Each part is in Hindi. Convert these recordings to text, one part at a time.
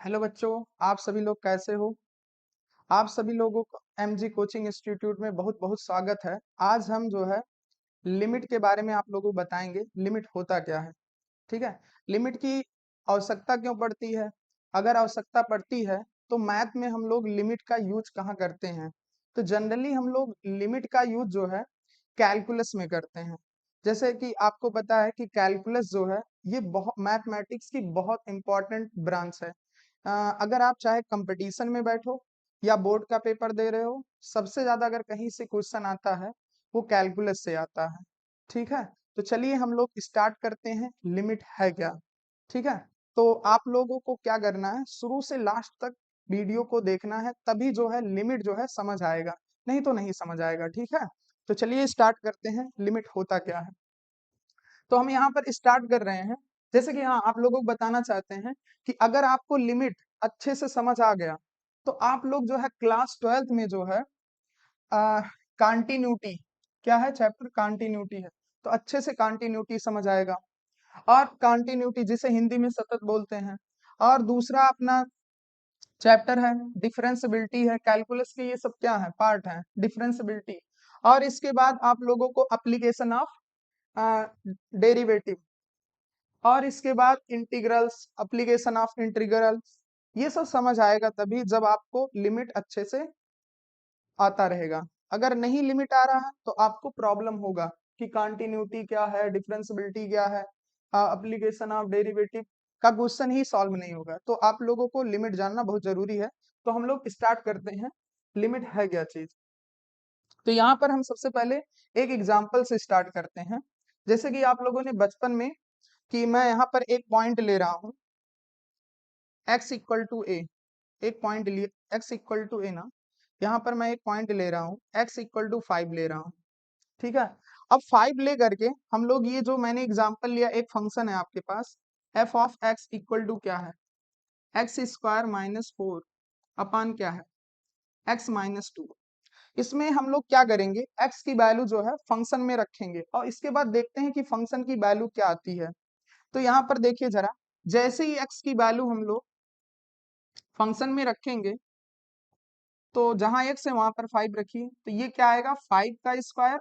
हेलो बच्चों, आप सभी लोग कैसे हो? आप सभी लोगों को एमजी कोचिंग इंस्टीट्यूट में बहुत बहुत स्वागत है। आज हम जो है लिमिट के बारे में आप लोगों को बताएंगे। लिमिट होता क्या है? ठीक है। लिमिट की आवश्यकता क्यों पड़ती है? अगर आवश्यकता पड़ती है तो मैथ में हम लोग लिमिट का यूज कहाँ करते हैं? तो जनरली हम लोग लिमिट का यूज जो है कैलकुलस में करते हैं। जैसे कि आपको पता है कि कैलकुलस जो है ये बहुत मैथमेटिक्स की बहुत इंपॉर्टेंट ब्रांच है। अगर आप चाहे कंपटीशन में बैठो या बोर्ड का पेपर दे रहे हो, सबसे ज्यादा अगर कहीं से क्वेश्चन आता है वो कैलकुलस से आता है। ठीक है। तो चलिए हम लोग स्टार्ट करते हैं। लिमिट है क्या? ठीक है। तो आप लोगों को क्या करना है, शुरू से लास्ट तक वीडियो को देखना है, तभी जो है लिमिट जो है समझ आएगा, नहीं तो नहीं समझ आएगा। ठीक है। तो चलिए स्टार्ट करते हैं। लिमिट होता क्या है? तो हम यहाँ पर स्टार्ट कर रहे हैं। जैसे कि हाँ, आप लोगों को बताना चाहते हैं कि अगर आपको लिमिट अच्छे से समझ आ गया तो आप लोग जो है क्लास 12th में जो है कंटिन्यूटी, क्या है चैप्टर कंटिन्यूटी है, तो अच्छे से कंटिन्यूटी समझ आएगा। और कंटिन्यूटी जिसे हिंदी में सतत बोलते हैं। और दूसरा अपना चैप्टर है डिफरेंशियबिलिटी है। कैलकुलस के ये सब क्या है, पार्ट है डिफरेंशियबिलिटी। और इसके बाद आप लोगों को एप्लीकेशन ऑफ डेरिवेटिव, और इसके बाद इंटीग्रल्स, एप्लीकेशन ऑफ इंटीग्रल्स, ये सब समझ आएगा तभी जब आपको लिमिट अच्छे से आता रहेगा। अगर नहीं लिमिट आ रहा है तो आपको प्रॉब्लम होगा कि कंटिन्यूटी क्या है, डिफरेंशियबिलिटी क्या है, एप्लीकेशन ऑफ डेरिवेटिव का क्वेश्चन ही सॉल्व नहीं होगा। तो आप लोगों को लिमिट जानना बहुत जरूरी है। तो हम लोग स्टार्ट करते हैं। लिमिट है क्या चीज? तो यहाँ पर हम सबसे पहले एक एग्जाम्पल से स्टार्ट करते हैं। जैसे कि आप लोगों ने बचपन में, कि मैं यहाँ पर एक पॉइंट ले रहा हूँ x इक्वल टू ए, एक पॉइंट लिए x इक्वल टू ए ना, यहाँ पर मैं एक पॉइंट ले रहा हूँ x इक्वल टू 5 ले रहा हूँ। ठीक है। अब 5 ले करके हम लोग ये जो मैंने एग्जांपल लिया, एक फंक्शन है आपके पास f of x equal to क्या है, एक्स स्क्वायर माइनस 4 अपान क्या है, x माइनस 2। इसमें हम लोग क्या करेंगे, x की वैल्यू जो है फंक्शन में रखेंगे और इसके बाद देखते हैं कि फंक्शन की वैल्यू क्या आती है। तो यहाँ पर देखिए जरा, जैसे ही x की वैल्यू हम लोग फंक्शन में रखेंगे तो जहां x है वहां पर 5 रखिए, तो ये क्या आएगा, 5 का स्क्वायर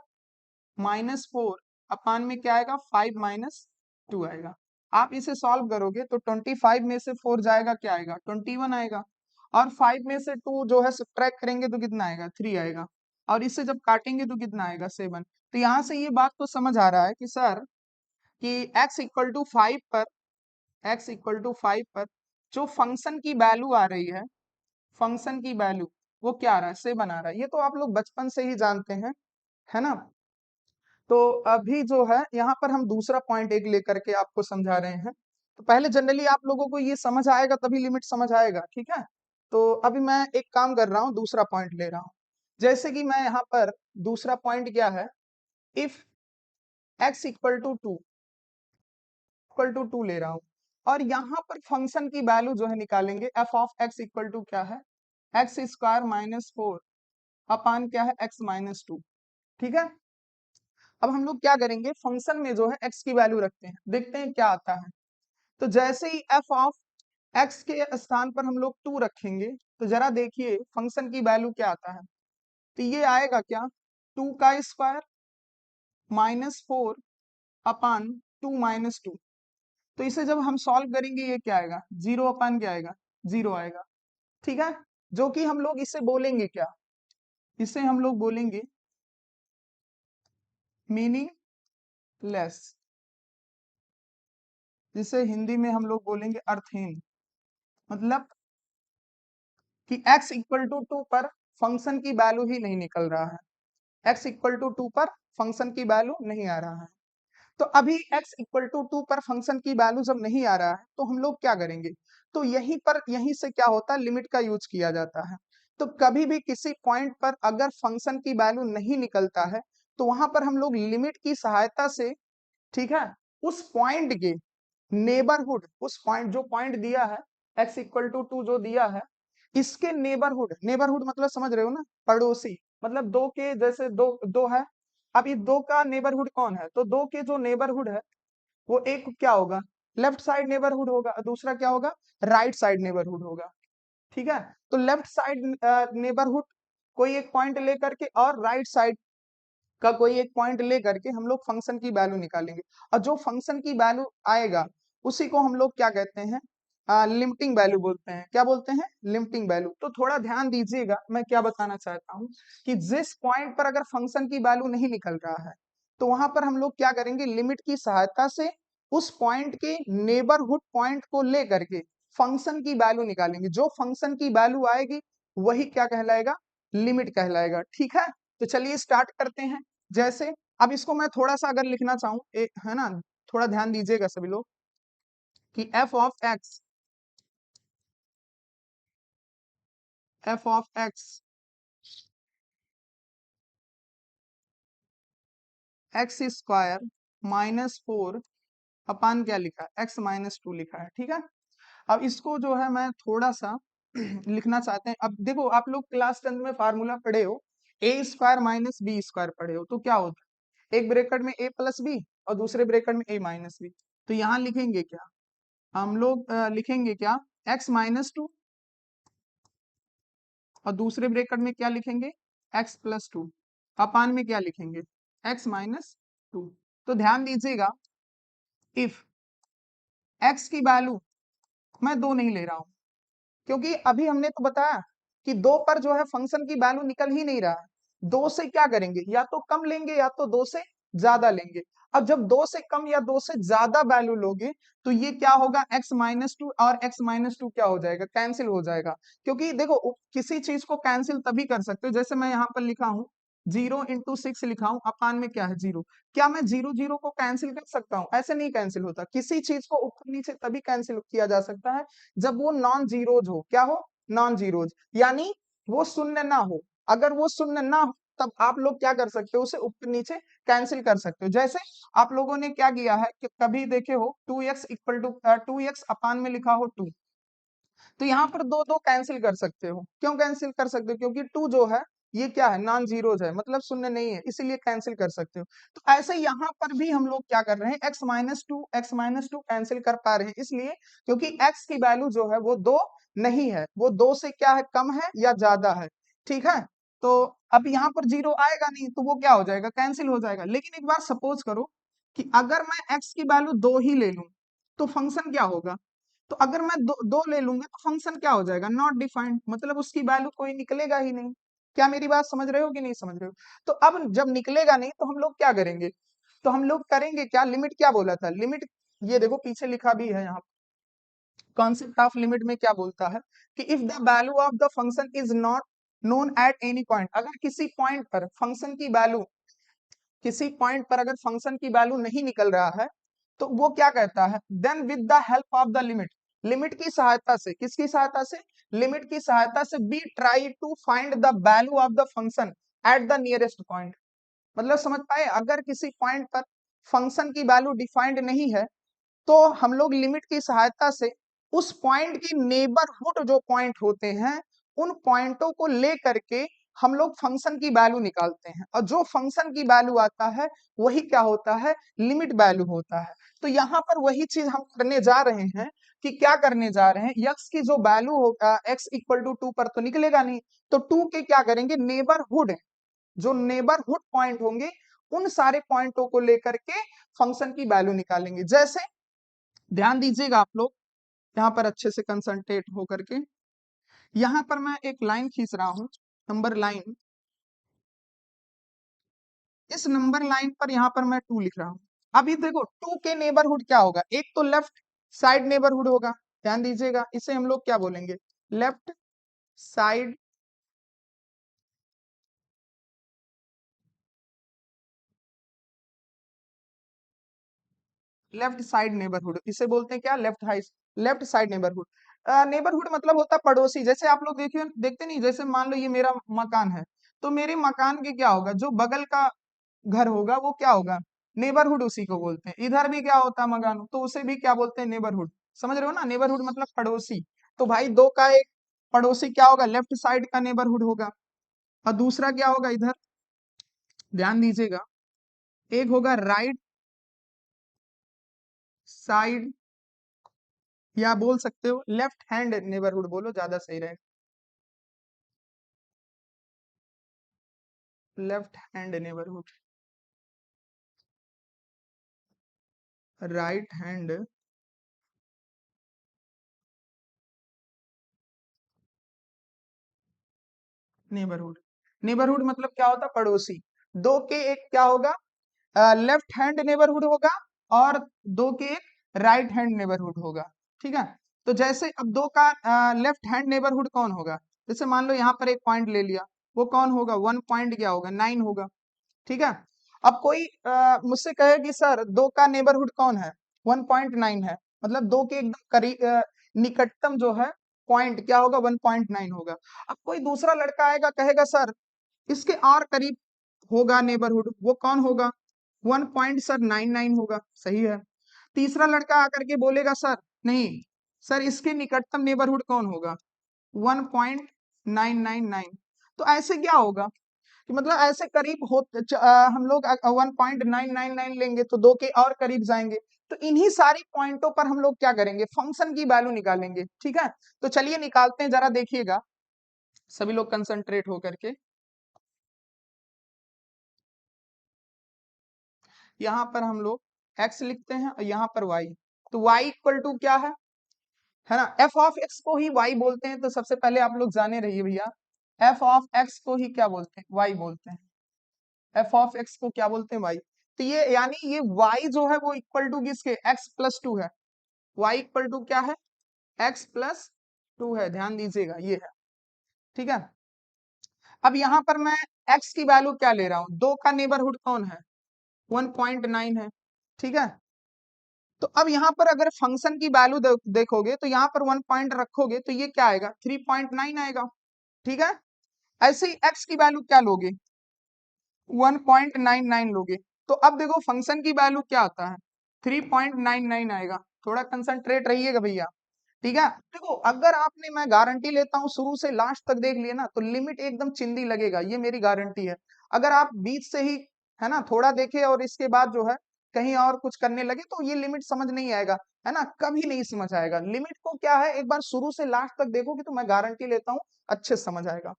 माइनस 4 अपान में क्या आएगा, 5 माइनस 2 आएगा। आप इसे सॉल्व करोगे तो 25 में से 4 जाएगा, क्या आएगा, 21 आएगा। और 5 में से 2 जो है सब्ट्रैक्ट करेंगे तो कितना आएगा, 3 आएगा। और इसे जब काटेंगे तो कितना आएगा, 7। तो यहाँ से ये बात तो समझ आ रहा है कि सर कि x इक्वल टू 5 पर, x इक्वल टू 5 पर जो फंक्शन की वैल्यू आ रही है, फंक्शन की वैल्यू वो क्या आ रहा है, 7 आ रहा है। ये तो आप लोग बचपन से ही जानते हैं, है ना। तो अभी जो है यहाँ पर हम दूसरा पॉइंट एक लेकर के आपको समझा रहे हैं। तो पहले जनरली आप लोगों को ये समझ आएगा तभी लिमिट समझ आएगा। ठीक है। तो अभी मैं एक काम कर रहा हूँ, दूसरा पॉइंट ले रहा हूँ। जैसे कि मैं यहाँ पर दूसरा पॉइंट क्या है, इफ x इक्वल टू 2 ले रहा हूँ और यहाँ पर फंक्शन की वैल्यू जो है निकालेंगे, f of x equal to क्या है, एक्स स्क्वायर माइनस 4 अपान क्या है, x माइनस 2। ठीक है। अब हम लोग क्या करेंगे, फंक्शन में जो है x की वैल्यू रखते हैं, देखते हैं क्या आता है। तो जैसे ही f ऑफ x के स्थान पर हम लोग 2 रखेंगे तो जरा देखिए फंक्शन की वैल्यू क्या आता है। तो ये आएगा क्या, 2 का स्क्वायर माइनस 4 अपान 2 माइनस 2। तो इसे जब हम सॉल्व करेंगे ये क्या आएगा, 0 अपान क्या आएगा, 0 आएगा। ठीक है। जो कि हम लोग इसे बोलेंगे क्या, इसे हम लोग बोलेंगे मीनिंगलेस, जिसे हिंदी में हम लोग बोलेंगे अर्थहीन। मतलब कि x इक्वल टू 2 पर फंक्शन की वैल्यू ही नहीं निकल रहा है, x इक्वल टू 2 पर फंक्शन की वैल्यू नहीं आ रहा है। तो अभी x इक्वल टू 2 पर फंक्शन की वैल्यू जब नहीं आ रहा है तो हम लोग क्या करेंगे, तो यहीं पर, यहीं से क्या होता है, लिमिट का यूज किया जाता है। तो कभी भी किसी पॉइंट पर अगर फंक्शन की वैल्यू नहीं निकलता है तो वहां पर हम लोग लिमिट की सहायता से, ठीक है, उस पॉइंट के नेबरहुड, उस पॉइंट जो पॉइंट दिया है x इक्वल टू 2 जो दिया है, इसके नेबरहुड, नेबरहुड मतलब समझ रहे हो ना, पड़ोसी, मतलब दो के, जैसे दो दो है, अब ये दो का नेबरहुड कौन है, तो दो के जो नेबरहुड है वो एक क्या होगा, लेफ्ट साइड नेबरहुड होगा, दूसरा क्या होगा, राइट साइड नेबरहुड होगा। ठीक है, तो लेफ्ट साइड नेबरहुड कोई एक पॉइंट लेकर के और राइट साइड का कोई एक पॉइंट लेकर के हम लोग फंक्शन की वैल्यू निकालेंगे, और जो फंक्शन की वैल्यू आएगा उसी को हम लोग क्या कहते हैं, लिमिटिंग वैल्यू बोलते हैं। क्या बोलते हैं, लिमिटिंग वैल्यू। तो थोड़ा ध्यान दीजिएगा, मैं क्या बताना चाहता हूँ कि जिस पॉइंट पर अगर फंक्शन की वैल्यू नहीं निकल रहा है तो वहां पर हम लोग क्या करेंगे, लिमिट की सहायता से उस पॉइंट के नेबरहुड पॉइंट को लेकर के फंक्शन की वैल्यू निकालेंगे। जो फंक्शन की वैल्यू आएगी वही क्या कहलाएगा, लिमिट कहलाएगा। ठीक है, तो चलिए स्टार्ट करते हैं। जैसे अब इसको मैं थोड़ा सा अगर लिखना चाहूं, है ना, थोड़ा ध्यान दीजिएगा सभी लोग, कि F of x x square -4 अपान क्या लिखा है, x-2 लिखा है। ठीक है, अब इसको जो है मैं थोड़ा सा लिखना चाहते हैं। अब देखो, आप लोग क्लास 10 में फार्मूला पढ़े हो, ए स्क्वायर माइनस बी स्क्वायर पढ़े हो, तो क्या होता है, एक ब्रैकेट में a प्लस बी और दूसरे ब्रैकेट में a माइनस बी। तो यहाँ लिखेंगे क्या, हम लोग लिखेंगे क्या, x-2, और दूसरे ब्रैकेट में क्या लिखेंगे, x+2, अपान में क्या लिखेंगे, x-2। तो ध्यान दीजिएगा, इफ x की वैल्यू, मैं 2 नहीं ले रहा हूं, क्योंकि अभी हमने तो बताया कि 2 पर जो है फंक्शन की वैल्यू निकल ही नहीं रहा है। 2 से क्या करेंगे, या तो कम लेंगे या तो 2 से ज्यादा लेंगे। अब जब 2 से कम या 2 से ज्यादा वैल्यू लोगे तो ये क्या होगा, x-2 और x-2 क्या हो जाएगा, कैंसिल हो जाएगा। क्योंकि देखो, किसी चीज को कैंसिल तभी कर सकते हो, जैसे मैं यहाँ पर लिखा हूं 0 × 6 लिखा हूं, अपान में क्या है 0। क्या मैं 0 0 को कैंसिल कर सकता हूँ, ऐसे नहीं कैंसिल होता। किसी चीज को ऊपर नीचे तभी कैंसिल किया जा सकता है जब वो नॉन जीरोज हो। क्या हो, नॉन जीरोज, यानी वो शून्य ना हो। अगर वो शून्य ना हो तब आप लोग क्या कर सकते हो, उसे ऊपर नीचे कैंसिल कर सकते हो। जैसे आप लोगों ने क्या किया है कि कभी देखे हो 2x अपान में लिखा हो 2, तो यहाँ पर दो दो कैंसिल कर सकते हो। क्यों कैंसिल कर सकते हो, क्योंकि 2 जो है ये क्या है, नॉन जीरोज है, मतलब शून्य नहीं है, इसीलिए कैंसिल कर सकते हो। तो ऐसे यहाँ पर भी हम लोग क्या कर रहे हैं, x-2 कैंसिल कर पा रहे हैं, इसलिए क्योंकि x की वैल्यू जो है वो 2 नहीं है, वो 2 से क्या है, कम है या ज्यादा है। ठीक है, तो अब यहाँ पर 0 आएगा नहीं तो वो क्या हो जाएगा, कैंसिल हो जाएगा। लेकिन एक बार सपोज करो कि अगर मैं x की वैल्यू 2 ही ले लूं तो फंक्शन क्या होगा, तो अगर मैं दो ले लूंगा तो फंक्शन क्या हो जाएगा, नॉट डिफाइंड, मतलब उसकी वैल्यू कोई निकलेगा ही नहीं। क्या मेरी बात समझ रहे हो कि नहीं समझ रहे हो। तो अब जब निकलेगा नहीं तो हम लोग क्या करेंगे, तो हम लोग करेंगे क्या, लिमिट क्या बोला था, लिमिट, ये देखो पीछे लिखा भी है यहाँ, कॉन्सेप्ट ऑफ लिमिट में क्या बोलता है कि if the value of the function is not known at any point, अगर किसी पॉइंट पर फंक्शन की वैल्यू, किसी पॉइंट पर अगर फंक्शन की वैल्यू नहीं निकल रहा है तो वो क्या कहता है, then with the help of the limit, limit की सहायता से, किसकी सहायता से, लिमिट की सहायता से we try to find the value of the function at the nearest point. मतलब समझ पाए, अगर किसी पॉइंट पर फंक्शन की वैल्यू डिफाइंड नहीं है तो हम लोग लिमिट की सहायता से उस पॉइंट की नेबरहुड जो पॉइंट होते हैं उन पॉइंटों को ले करके हम लोग फंक्शन की वैल्यू निकालते हैं, और जो फंक्शन की वैल्यू आता है वही क्या होता है, लिमिट वैल्यू होता है। तो यहाँ पर वही चीज हम करने जा रहे हैं कि क्या करने जा रहे हैं, यक्स की जो वैल्यू होगा x = 2 पर तो निकलेगा नहीं, तो 2 के क्या करेंगे, नेबरहुड, जो नेबरहुड पॉइंट होंगे उन सारे पॉइंटों को लेकर के फंक्शन की वैल्यू निकालेंगे। जैसे ध्यान दीजिएगा आप लोग, यहाँ पर अच्छे से कंसंट्रेट होकर के, यहाँ पर मैं एक लाइन खींच रहा हूं, नंबर लाइन, इस नंबर लाइन पर यहाँ पर मैं 2 लिख रहा हूं। अभी देखो 2 के नेबरहुड क्या होगा, एक तो लेफ्ट साइड नेबरहुड होगा, ध्यान दीजिएगा, इसे हम लोग क्या बोलेंगे, left side, left side neighbourhood, इसे बोलते हैं क्या, लेफ्ट साइड नेबरहुड। नेबरहुड मतलब होता है पड़ोसी। जैसे आप लोग देखिए, देखते नहीं, जैसे मान लो ये मेरा मकान है, तो मेरे मकान के क्या होगा, जो बगल का घर होगा वो क्या होगा, नेबरहुड, उसी को बोलते हैं। इधर भी क्या होता है मकान, तो उसे भी क्या बोलते हैं, नेबरहुड। समझ रहे हो ना, नेबरहुड मतलब पड़ोसी। तो भाई 2 का एक पड़ोसी क्या होगा, लेफ्ट साइड का नेबरहुड होगा, और दूसरा क्या होगा इधर, ध्यान दीजिएगा, एक होगा राइट साइड या बोल सकते हो लेफ्ट हैंड नेबरहुड, बोलो ज्यादा सही रहेगा। Left hand neighbourhood, right hand neighbourhood. Neighbourhood मतलब क्या होता है? पड़ोसी। दो के एक क्या होगा? लेफ्ट हैंड नेबरहुड होगा, और दो के एक राइट हैंड नेबरहुड होगा। ठीक है, तो जैसे अब दो का लेफ्ट हैंड नेबरहुड कौन होगा? जैसे मान लो यहाँ पर एक पॉइंट ले लिया, वो कौन होगा? 1 पॉइंट क्या होगा? 9 होगा। ठीक है, अब कोई मुझसे कहे कि सर दो का नेबरहुड कौन है? 1.9 है, मतलब दो के एकदम करीब निकटतम जो है पॉइंट क्या होगा? 1.9 होगा। अब कोई दूसरा लड़का आएगा, कहेगा सर इसके और करीब होगा नेबरहुड, वो कौन होगा? 1.99 होगा, सही है। तीसरा लड़का आकर के बोलेगा सर नहीं, सर इसके निकटतम नेबरहुड कौन होगा? 1.999। तो ऐसे क्या होगा कि मतलब ऐसे करीब हो हम लोग 1.999 लेंगे तो दो के और करीब जाएंगे। तो इन्हीं सारी पॉइंटों पर हम लोग क्या करेंगे? फंक्शन की वैल्यू निकालेंगे। ठीक है, तो चलिए निकालते हैं, जरा देखिएगा सभी लोग कंसंट्रेट होकर के। यहाँ पर हम लोग x लिखते हैं और यहाँ पर y। तो y इक्वल टू क्या है ना? f ऑफ x को ही y बोलते हैं, तो सबसे पहले आप लोग जाने रहिए भैया, f ऑफ x को ही क्या बोलते हैं? y बोलते हैं। f ऑफ x को क्या बोलते हैं? y। तो ये यानी ये y जो है वो इक्वल टू किसके? x+2 है। y इक्वल टू क्या है? x+2 है, ध्यान दीजिएगा, ये है। ठीक है, अब यहाँ पर मैं x की वैल्यू क्या ले रहा हूँ? दो का नेबरहुड कौन है? 1.9 है। ठीक है, तो अब यहाँ पर अगर फंक्शन की वैल्यू देखोगे तो यहाँ पर 1 पॉइंट रखोगे तो ये क्या आएगा? 3.9 आएगा। ठीक है, ऐसे ही x की वैल्यू क्या लोगे? 1.99 लोगे। तो अब देखो फंक्शन की वैल्यू क्या आता है? 3.99 आएगा। थोड़ा कंसंट्रेट रहिएगा भैया। ठीक है, देखो अगर आपने, मैं गारंटी लेता हूँ, शुरू से लास्ट तक देख लिए ना तो लिमिट एकदम चिंदी लगेगा, ये मेरी गारंटी है। अगर आप बीच से ही है ना थोड़ा देखे और इसके बाद जो है कहीं और कुछ करने लगे तो ये लिमिट समझ नहीं आएगा, है ना, कभी नहीं समझ आएगा। लिमिट को क्या है, एक बार शुरू से लास्ट तक देखोगे तो मैं गारंटी लेता हूँ अच्छे से समझ आएगा।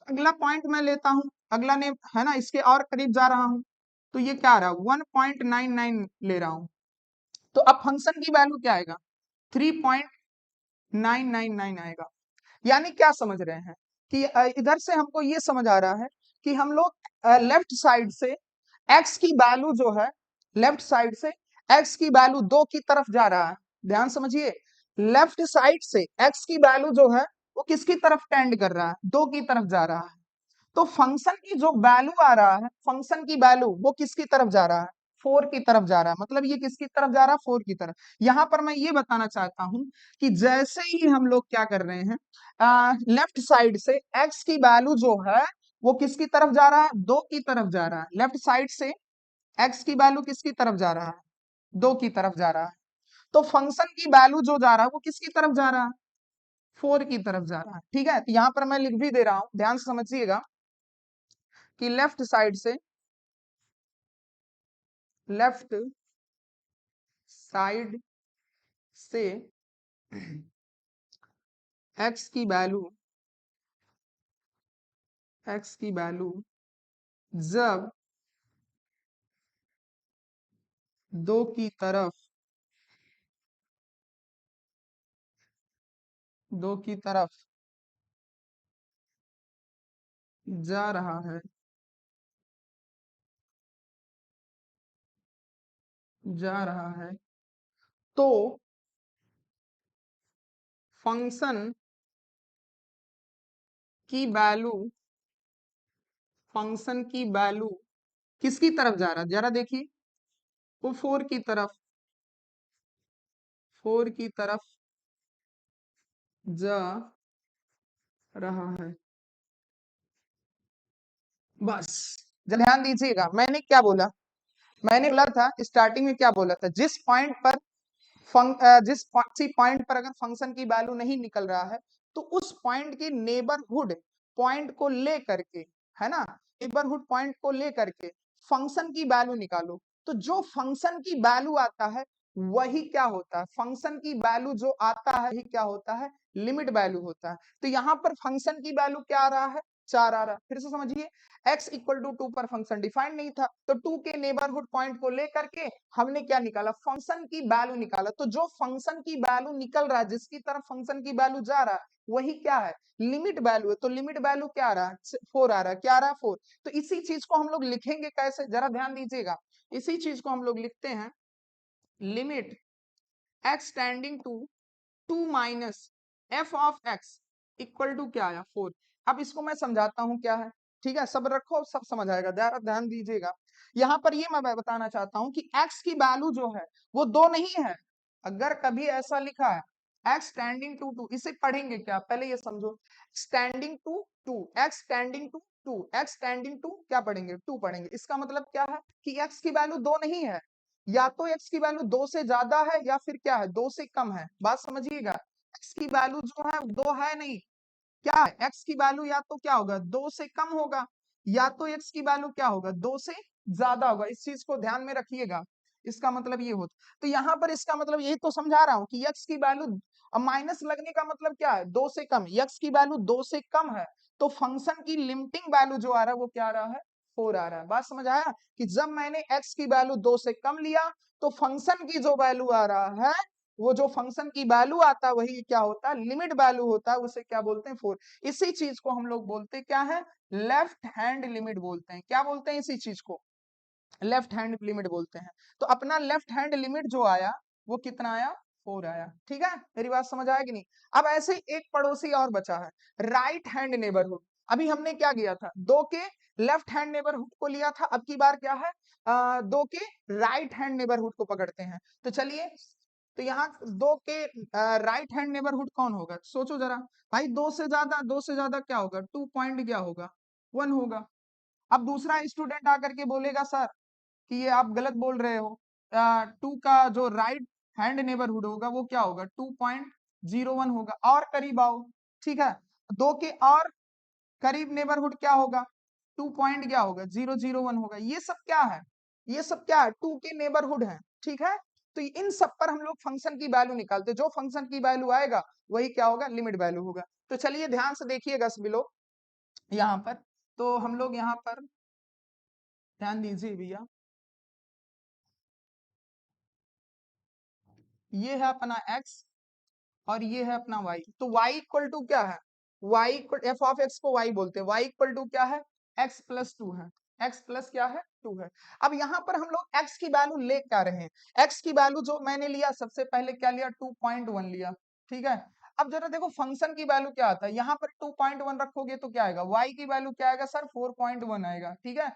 अगला पॉइंट मैं लेता हूँ, अगला ने है ना इसके और करीब जा रहा हूँ, तो ये क्या आ रहा है? 1.99 ले रहा हूँ। तो अब फंक्शन की वैल्यू क्या आएगा? 3.999 आएगा। यानी क्या समझ रहे हैं कि इधर से हमको ये समझ आ रहा है कि हम लोग लेफ्ट साइड से x की वैल्यू जो है, लेफ्ट साइड से x की वैल्यू दो की तरफ जा रहा है। ध्यान समझिए, लेफ्ट साइड से x की वैल्यू जो है वो किसकी तरफ टेंड कर रहा है? दो की तरफ जा रहा है। तो फंक्शन की जो वैल्यू आ रहा है, फंक्शन की वैल्यू वो किसकी तरफ जा रहा है? 4 की तरफ जा रहा है। मतलब ये किसकी तरफ जा रहा है? 4 की तरफ। यहां पर मैं ये बताना चाहता हूं कि जैसे ही हम लोग क्या कर रहे हैं, लेफ्ट साइड से x की वैल्यू जो है वो किसकी तरफ जा रहा है? 2 की तरफ जा रहा है। लेफ्ट साइड से x की वैल्यू किसकी तरफ जा रहा है? 2 की तरफ जा रहा है। तो फंक्शन की वैल्यू जो जा रहा है वो किसकी तरफ जा रहा है? 4 की तरफ जा रहा है। ठीक है, तो यहां पर मैं लिख भी दे रहा हूं, ध्यान से समझिएगा कि लेफ्ट साइड से, लेफ्ट साइड से x की वैल्यू, x की वैल्यू जब दो की तरफ, दो की तरफ जा रहा है, जा रहा है, तो फंक्शन की वैल्यू, फंक्शन की वैल्यू किसकी तरफ जा रहा है? जरा देखिए, वो 4 की तरफ, 4 की तरफ जा रहा है। बस ध्यान दीजिएगा, मैंने क्या बोला? मैंने बोला था स्टार्टिंग में, क्या बोला था? जिस पॉइंट पर जिस पॉइंट पर अगर फंक्शन की वैल्यू नहीं निकल रहा है तो उस पॉइंट के नेबरहुड पॉइंट को ले करके, है ना, नेबरहुड पॉइंट को ले करके फंक्शन की वैल्यू निकालो। तो जो फंक्शन की वैल्यू आता है वही क्या होता है, फंक्शन की वैल्यू जो आता है, वही क्या होता है, लिमिट वैल्यू होता है। तो यहाँ पर फंक्शन की वैल्यू क्या आ रहा है, 4 आ रहा है। फिर से समझिए, x इक्वल टू 2 पर फंक्शन डिफाइंड नहीं था, तो 2 के नेबरहुड पॉइंट को लेकर के हमने क्या निकाला, फंक्शन की वैल्यू निकाला। तो जो फंक्शन की वैल्यू निकल रहा है, जिसकी तरफ फंक्शन की वैल्यू जा रहा है, वही क्या है, लिमिट वैल्यू है। तो लिमिट वैल्यू क्या आ रहा है, 4 आ रहा है। क्या आ रहा है, 4। तो इसी चीज को हम लोग लिखेंगे कैसे, जरा ध्यान दीजिएगा। इसी चीज को हम लोग लिखते हैं, limit x tending to 2 minus F of x equal to क्या आया, 4। अब इसको मैं समझाता हूं क्या है, ठीक है, सब रखो, सब समझ आएगा, ध्यान दीजिएगा। यहाँ पर ये मैं बताना चाहता हूं कि x की वैल्यू जो है वो 2 नहीं है। अगर कभी ऐसा लिखा है x टेंडिंग टू 2, इसे पढ़ेंगे क्या, पहले ये समझो, standing to 2, x tending to 2, x tending to क्या पढ़ेंगे, 2 पढ़ेंगे। इसका मतलब क्या है कि x की वैल्यू 2 नहीं है, या तो x की वैल्यू 2 से ज्यादा है या फिर क्या है, 2 से कम है। बात समझिएगा, x की वैल्यू जो है 2 है नहीं, क्या है, x की वैल्यू या तो क्या होगा, 2 से कम होगा, या तो x की वैल्यू क्या होगा, 2 से ज्यादा होगा। इस चीज को ध्यान में रखिएगा, इसका मतलब ये होता। तो यहाँ पर इसका मतलब यही तो समझा रहा हूँ कि x की वैल्यू, अब माइनस लगने का मतलब क्या है, 2 से कम, x की वैल्यू 2 से कम है, तो फंक्शन की लिमिटिंग वैल्यू जो आ रहा है वो क्या आ रहा है, 4 आ रहा है। बात समझ आया कि जब मैंने x की वैल्यू 2 से कम लिया, तो फंक्शन की जो वैल्यू आ रहा है, वो जो फंक्शन की वैल्यू आता है वही क्या होता है, लिमिट वैल्यू होता है, उसे क्या बोलते हैं, 4। इसी चीज को हम लोग बोलते क्या है, लेफ्ट हैंड लिमिट बोलते हैं। क्या बोलते हैं इसी चीज को, लेफ्ट हैंड लिमिट बोलते हैं। तो अपना लेफ्ट हैंड लिमिट जो आया वो कितना आया, 4 आया। ठीक है, मेरी बात समझ आया कि नहीं। अब ऐसे ही एक पड़ोसी और बचा है, राइट हैंड नेबरहुड। अभी हमने क्या किया था, 2 के लेफ्ट हैंड नेबरहुड को लिया था, अब की बार क्या है, 2 के राइट हैंड नेबरहुड को पकड़ते हैं। तो चलिए, तो यहाँ 2 के राइट हैंड नेबरहुड कौन होगा, सोचो जरा भाई, 2 से ज्यादा, 2 से ज्यादा क्या होगा, 2 पॉइंट क्या होगा, 1 होगा। अब दूसरा स्टूडेंट आकर के बोलेगा सर कि ये आप गलत बोल रहे हो, 2 का जो राइट हैंड नेबरहुड होगा वो क्या होगा, 2.01 होगा। और करीब आओ, ठीक है, 2 के और करीब नेबरहुड क्या होगा, 2 पॉइंट क्या होगा, 001 होगा। ये सब क्या है, ये सब क्या है, 2 के नेबरहुड है। ठीक है, तो इन सब पर हम लोग फंक्शन की वैल्यू निकालते, जो फंक्शन की वैल्यू आएगा वही क्या होगा, लिमिट वैल्यू होगा। तो चलिए ध्यान से देखिएगा सभी लोग यहाँ पर, तो हम लोग यहाँ पर ध्यान दीजिए भैया, ये है अपना x और ये है अपना y। तो y इक्वल टू क्या है, y equal, F of x को y बोलते हैं, y इक्वल टू क्या है, x प्लस 2 है, x प्लस क्या है, 2 है। अब यहाँ पर हम लोग x की वैल्यू ले क्या रहे हैं, x की वैल्यू जो मैंने लिया, सबसे पहले क्या लिया, 2.1 लिया। ठीक है, अब जरा देखो फंक्शन की वैल्यू क्या आता है, यहाँ पर 2.1 रखोगे तो क्या आएगा, y की वैल्यू क्या आएगा सर, 4.1 आएगा। ठीक है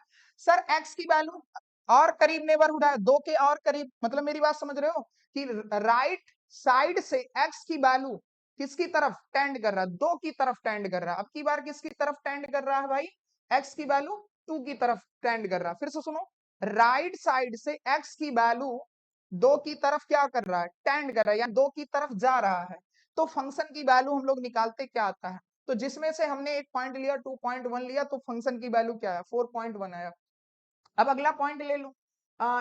सर, x की वैल्यू और करीब नेबरहुड है, 2 के और करीब, मतलब मेरी बात समझ रहे हो कि राइट साइड से x की वैल्यू किसकी तरफ टेंड कर रहा है, 2 की तरफ टेंड कर रहा है। अब की बार किसकी तरफ टेंड कर रहा है भाई, x की वैल्यू 2 की तरफ टेंड कर रहा है। फिर से सुनो, राइट साइड से x की वैल्यू 2 की तरफ क्या कर रहा है, टेंड कर रहा है, या 2 की तरफ जा रहा है। तो फंक्शन की वैल्यू हम लोग निकालते क्या आता है, तो जिसमें से हमने एक पॉइंट लिया 2.1 लिया, तो फंक्शन की वैल्यू क्या है, 4.1 आया। अब अगला पॉइंट ले लो,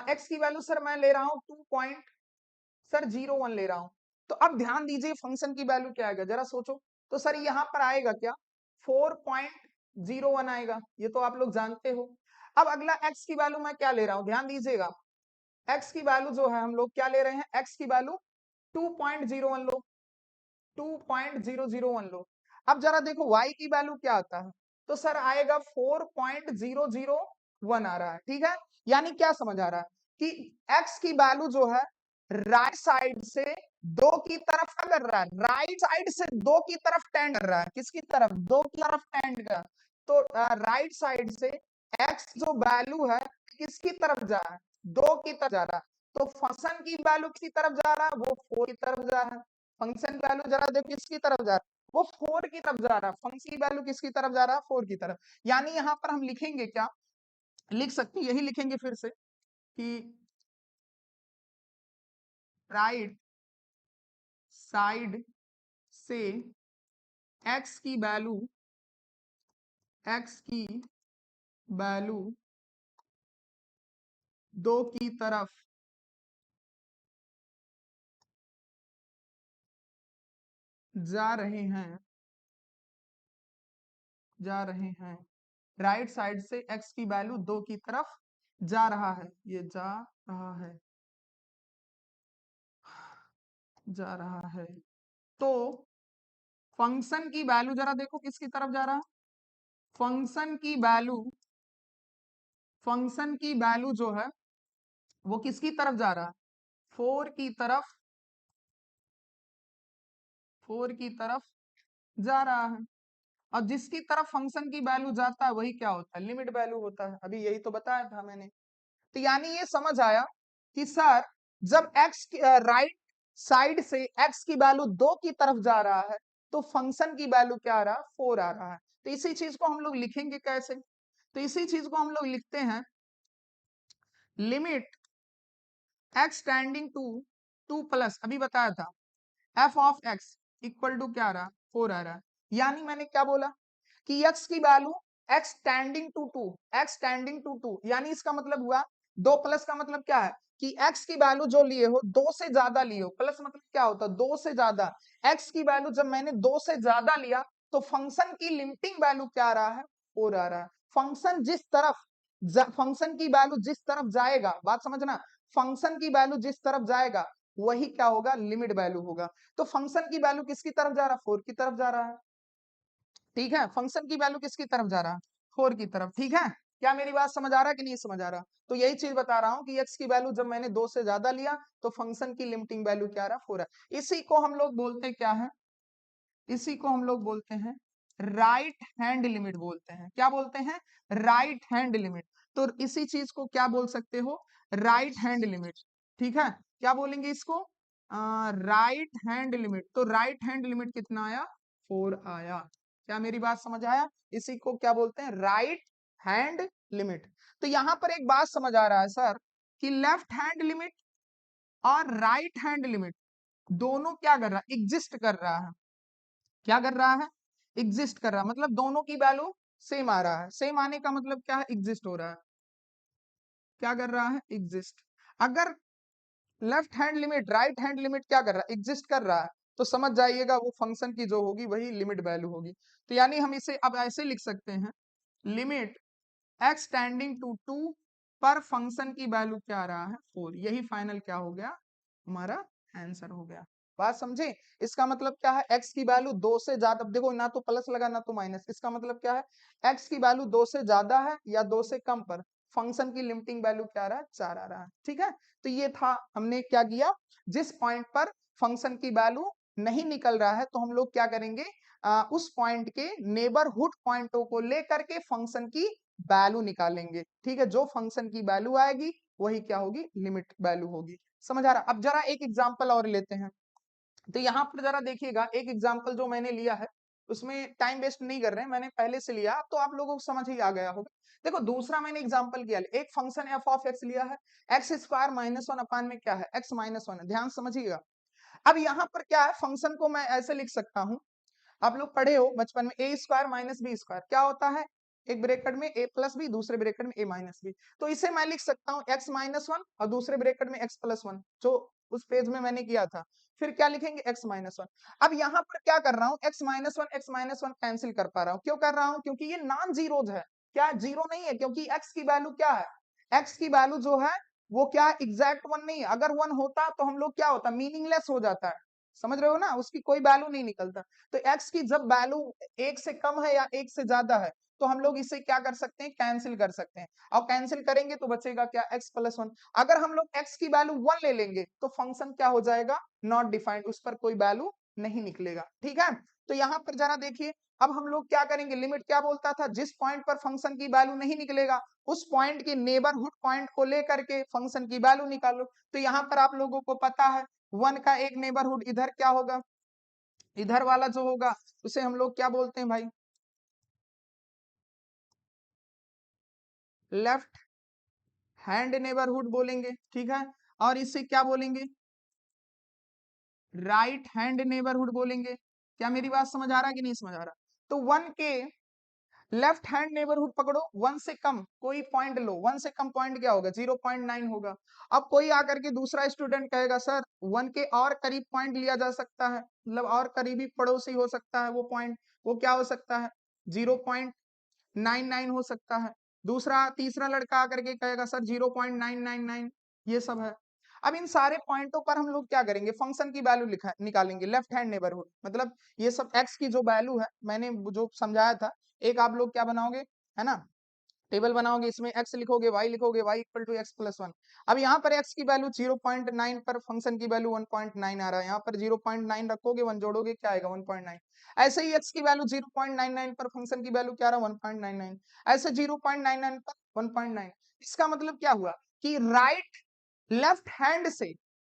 x की वैल्यू सर मैं ले रहा हूं 2.01 ले रहा हूं। तो अब ध्यान दीजिए फंक्शन की वैल्यू क्या आएगा, जरा सोचो। तो सर यहाँ पर आएगा क्या, 4.01 आएगा, ये तो आप लोग जानते हो। अब अगला x की वैल्यू मैं क्या ले रहा हूं, ध्यान दीजिएगा, x की वैल्यू जो है हम लोग क्या ले रहे हैं, x की वैल्यू 2.01 लो, 2.001 लो। अब जरा देखो y की वैल्यू क्या आता है, तो सर आएगा 4.001 आ रहा है। ठीक है, यानी क्या समझ आ रहा है कि x की वैल्यू जो है राइट साइड से 2 की तरफ क्या कर रहा है, राइट साइड से 2 की तरफ टेंड कर रहा है, किसकी तरफ, 2 की तरफ टेंड कर। तो राइट साइड से x जो वैल्यू है किसकी तरफ जा रहा है, 2 की तरफ जा रहा है। तो फंक्शन की वैल्यू किसकी तरफ जा रहा है, वो 4 की तरफ जा रहा है। फंक्शन की वैल्यू जरा देखो किसकी तरफ जा रहा है, वो 4 की तरफ जा रहा है। फंक्शन की वैल्यू किसकी तरफ जा रहा है, 4 की तरफ। यानी यहाँ पर हम लिखेंगे क्या, लिख सकते हैं, यही लिखेंगे फिर से कि राइट साइड से x की वैल्यू, x की वैल्यू 2 की तरफ जा रहे हैं, जा रहे हैं, राइट साइड से x की वैल्यू 2 की तरफ जा रहा है, ये जा रहा है, जा रहा है। तो फंक्शन की वैल्यू जरा देखो किसकी तरफ जा रहा है, फंक्शन की वैल्यू, फंक्शन की वैल्यू जो है वो किसकी तरफ जा रहा है, 4 की तरफ, 4 की तरफ जा रहा है। और जिसकी तरफ फंक्शन की वैल्यू जाता है वही क्या होता है, लिमिट वैल्यू होता है, अभी यही तो बताया था मैंने। तो यानी ये समझ आया कि सर जब x राइट साइड से x की वैल्यू 2 की तरफ जा रहा है तो फंक्शन की वैल्यू क्या आ रहा है, 4 आ रहा है। तो इसी चीज को हम लोग लिखेंगे कैसे, तो इसी चीज को हम लोग लिखते हैं limit x tending to 2 plus, अभी बताया था f of x equal to क्या आ रहा, 4 आ रहा है। यानी मैंने क्या बोला कि x की value x tending to 2, x tending to 2, यानी इसका मतलब हुआ 2 प्लस का मतलब क्या है कि x की वैल्यू जो लिए हो 2 से ज्यादा लिए हो, प्लस मतलब क्या होता है 2 से ज्यादा, x की वैल्यू जब मैंने 2 से ज्यादा लिया तो फंक्शन की लिमिटिंग वैल्यू क्या आ रहा है, 4 आ रहा है। फंक्शन जिस तरफ, फंक्शन की वैल्यू जिस तरफ जाएगा, बात समझना, फंक्शन की वैल्यू जिस तरफ जाएगा वही क्या होगा, लिमिट वैल्यू होगा। तो फंक्शन की वैल्यू किसकी तरफ जा रहा है, 4 की तरफ जा रहा है, ठीक है। फंक्शन की वैल्यू किसकी तरफ जा रहा है, 4 की तरफ, ठीक है। क्या मेरी बात समझ आ रहा है कि नहीं समझ आ रहा, तो यही चीज बता रहा हूं कि x की वैल्यू जब मैंने 2 से ज्यादा लिया तो फंक्शन की लिमिटिंग वैल्यू क्या रहा, 4 है। इसी को हम लोग बोलते क्या है, इसी को हम लोग बोलते हैं राइट हैंड लिमिट बोलते हैं, क्या बोलते हैं, राइट हैंड लिमिट। तो इसी चीज को क्या बोल सकते हो, राइट हैंड लिमिट, ठीक है। क्या बोलेंगे इसको, राइट हैंड लिमिट। तो राइट हैंड लिमिट कितना आया, 4 आया। क्या मेरी बात समझ आया, इसी को क्या बोलते हैं, राइट हैंड लिमिट। तो यहां पर एक बात समझ आ रहा है सर कि लेफ्ट हैंड लिमिट और राइट हैंड लिमिट दोनों क्या कर रहा है, एग्जिस्ट कर रहा है। क्या कर रहा है, एग्जिस्ट कर रहा है, मतलब दोनों की वैल्यू सेम आ रहा है। सेम आने का मतलब क्या है, एग्जिस्ट हो रहा है। क्या कर रहा है, एग्जिस्ट। अगर left hand limit right hand limit क्या कर रहा है, एग्जिस्ट कर रहा है, तो समझ जाइएगा वो फंक्शन की जो होगी वही लिमिट वैल्यू होगी। तो यानी हम इसे अब ऐसे लिख सकते हैं, लिमिट x टेंडिंग टू 2 पर फंक्शन की वैल्यू क्या आ रहा है, 4। यही फाइनल क्या हो गया, हमारा आंसर हो गया। बात समझे, इसका मतलब क्या है, x की वैल्यू 2 से ज्यादा, देखो ना तो प्लस लगा ना तो माइनस, इसका मतलब क्या है, x की वैल्यू 2 से ज्यादा है या 2 से कम पर फंक्शन की लिमिटिंग वैल्यू क्या आ रहा है, 4 आ रहा है, ठीक है। तो ये था, हमने क्या किया, जिस पॉइंट पर फंक्शन की वैल्यू नहीं निकल रहा है तो हम लोग क्या करेंगे, उस पॉइंट के नेबरहुड पॉइंटों को लेकर के फंक्शन की वैल्यू निकालेंगे, ठीक है। जो फंक्शन की वैल्यू आएगी वही क्या होगी, लिमिट वैल्यू होगी। समझ आ रहा, अब जरा एक एग्जांपल और लेते हैं। तो यहाँ पर जरा देखिएगा, एक एग्जांपल जो मैंने लिया है उसमें टाइम वेस्ट नहीं कर रहे हैं, मैंने पहले से लिया, अब तो आप लोगों को समझ ही आ गया होगा। देखो दूसरा मैंने एग्जांपल किया, एक फंक्शन एफ ऑफ एक्स लिया है, एक्स स्क्वायर माइनस 1 अपान में क्या है, एक्स माइनस 1 है, ध्यान समझिएगा। अब यहाँ पर क्या है, फंक्शन को मैं ऐसे लिख सकता हूँ, आप लोग पढ़े हो बचपन में, ए स्क्वायर माइनस बी स्क्वायर क्या होता है, एक ब्रैकेट में ए प्लस बी, दूसरे ब्रैकेट में ए माइनस बी। तो इसे मैं लिख सकता हूँ एक्स माइनस 1 और दूसरे ब्रैकेट में एक्स प्लस 1, जो उस पेज में मैंने किया था। फिर क्या लिखेंगे, एक्स माइनस 1। अब यहाँ पर क्या कर रहा हूँ, एक्स माइनस वन कैंसिल कर पा रहा हूँ, क्यों कर रहा हूँ, क्योंकि ये नॉन जीरोज है। क्या जीरो नहीं है, क्योंकि एक्स की वैल्यू क्या है, एक्स की वैल्यू जो है वो क्या एग्जैक्ट 1 नहीं है। अगर 1 होता तो हम लोग क्या होता, मीनिंगलेस हो जाता है, समझ रहे हो ना, उसकी कोई वैल्यू नहीं निकलता। तो x की जब वैल्यू 1 से कम है या 1 से ज्यादा है तो हम लोग इसे क्या कर सकते हैं, कैंसिल कर सकते हैं। और कैंसिल करेंगे तो बचेगा क्या, x प्लस 1। अगर हम लोग x की वैल्यू 1 ले लेंगे तो फंक्शन क्या हो जाएगा, नॉट डिफाइंड, उस पर कोई वैल्यू नहीं निकलेगा, ठीक है। तो यहाँ पर जरा देखिए, अब हम लोग क्या करेंगे, लिमिट क्या बोलता था, जिस पॉइंट पर फंक्शन की वैल्यू नहीं निकलेगा उस पॉइंट के नेबरहुड पॉइंट को लेकर के फंक्शन की वैल्यू निकालो। तो यहाँ पर आप लोगों को पता है 1 का एक नेबरहुड इधर क्या होगा, इधर वाला जो होगा उसे हम लोग क्या बोलते हैं भाई, लेफ्ट हैंड नेबरहुड बोलेंगे, ठीक है। और इसे क्या बोलेंगे, राइट हैंड नेबरहुड बोलेंगे। क्या मेरी बात समझ आ रहा है कि नहीं समझ आ रहा, तो 1 के लेफ्ट हैंड नेबरहुड पकड़ो, 1 से कम कोई पॉइंट लो, 1 से कम पॉइंट क्या होगा, 0.9 होगा। अब कोई आकर के दूसरा स्टूडेंट कहेगा सर 1 के और करीब पॉइंट लिया जा सकता है, मतलब और करीबी पड़ोसी हो सकता है वो पॉइंट, वो क्या हो सकता है, 0.99 हो सकता है। दूसरा तीसरा लड़का आकर के कहेगा सर 0.999, ये सब है। अब इन सारे पॉइंटों पर हम लोग क्या करेंगे, फंक्शन की वैल्यू लिखा निकालेंगे, लेफ्ट हैंड नेबरहुड मतलब ये सब एक्स की जो वैल्यू है मैंने जो समझाया था, एक आप लोग क्या बनाओगे, है ना, टेबल बनाओगे, इसमें x लिखोगे, y लिखोगे, y equal to x plus 1। अब यहाँ पर x की वैल्यू 0.9 पर फंक्शन की वैल्यू 1.9 आ रहा है, यहाँ पर 0.9 रखोगे, 1 जोड़ोगे क्या आएगा 1.9। ऐसे ही x की वैल्यू 0.99 पर फंक्शन की वैल्यू क्या रहा 1.99, ऐसे 0.99 पर 1.9। इसका मतलब क्या हुआ कि राइट लेफ्ट हैंड से,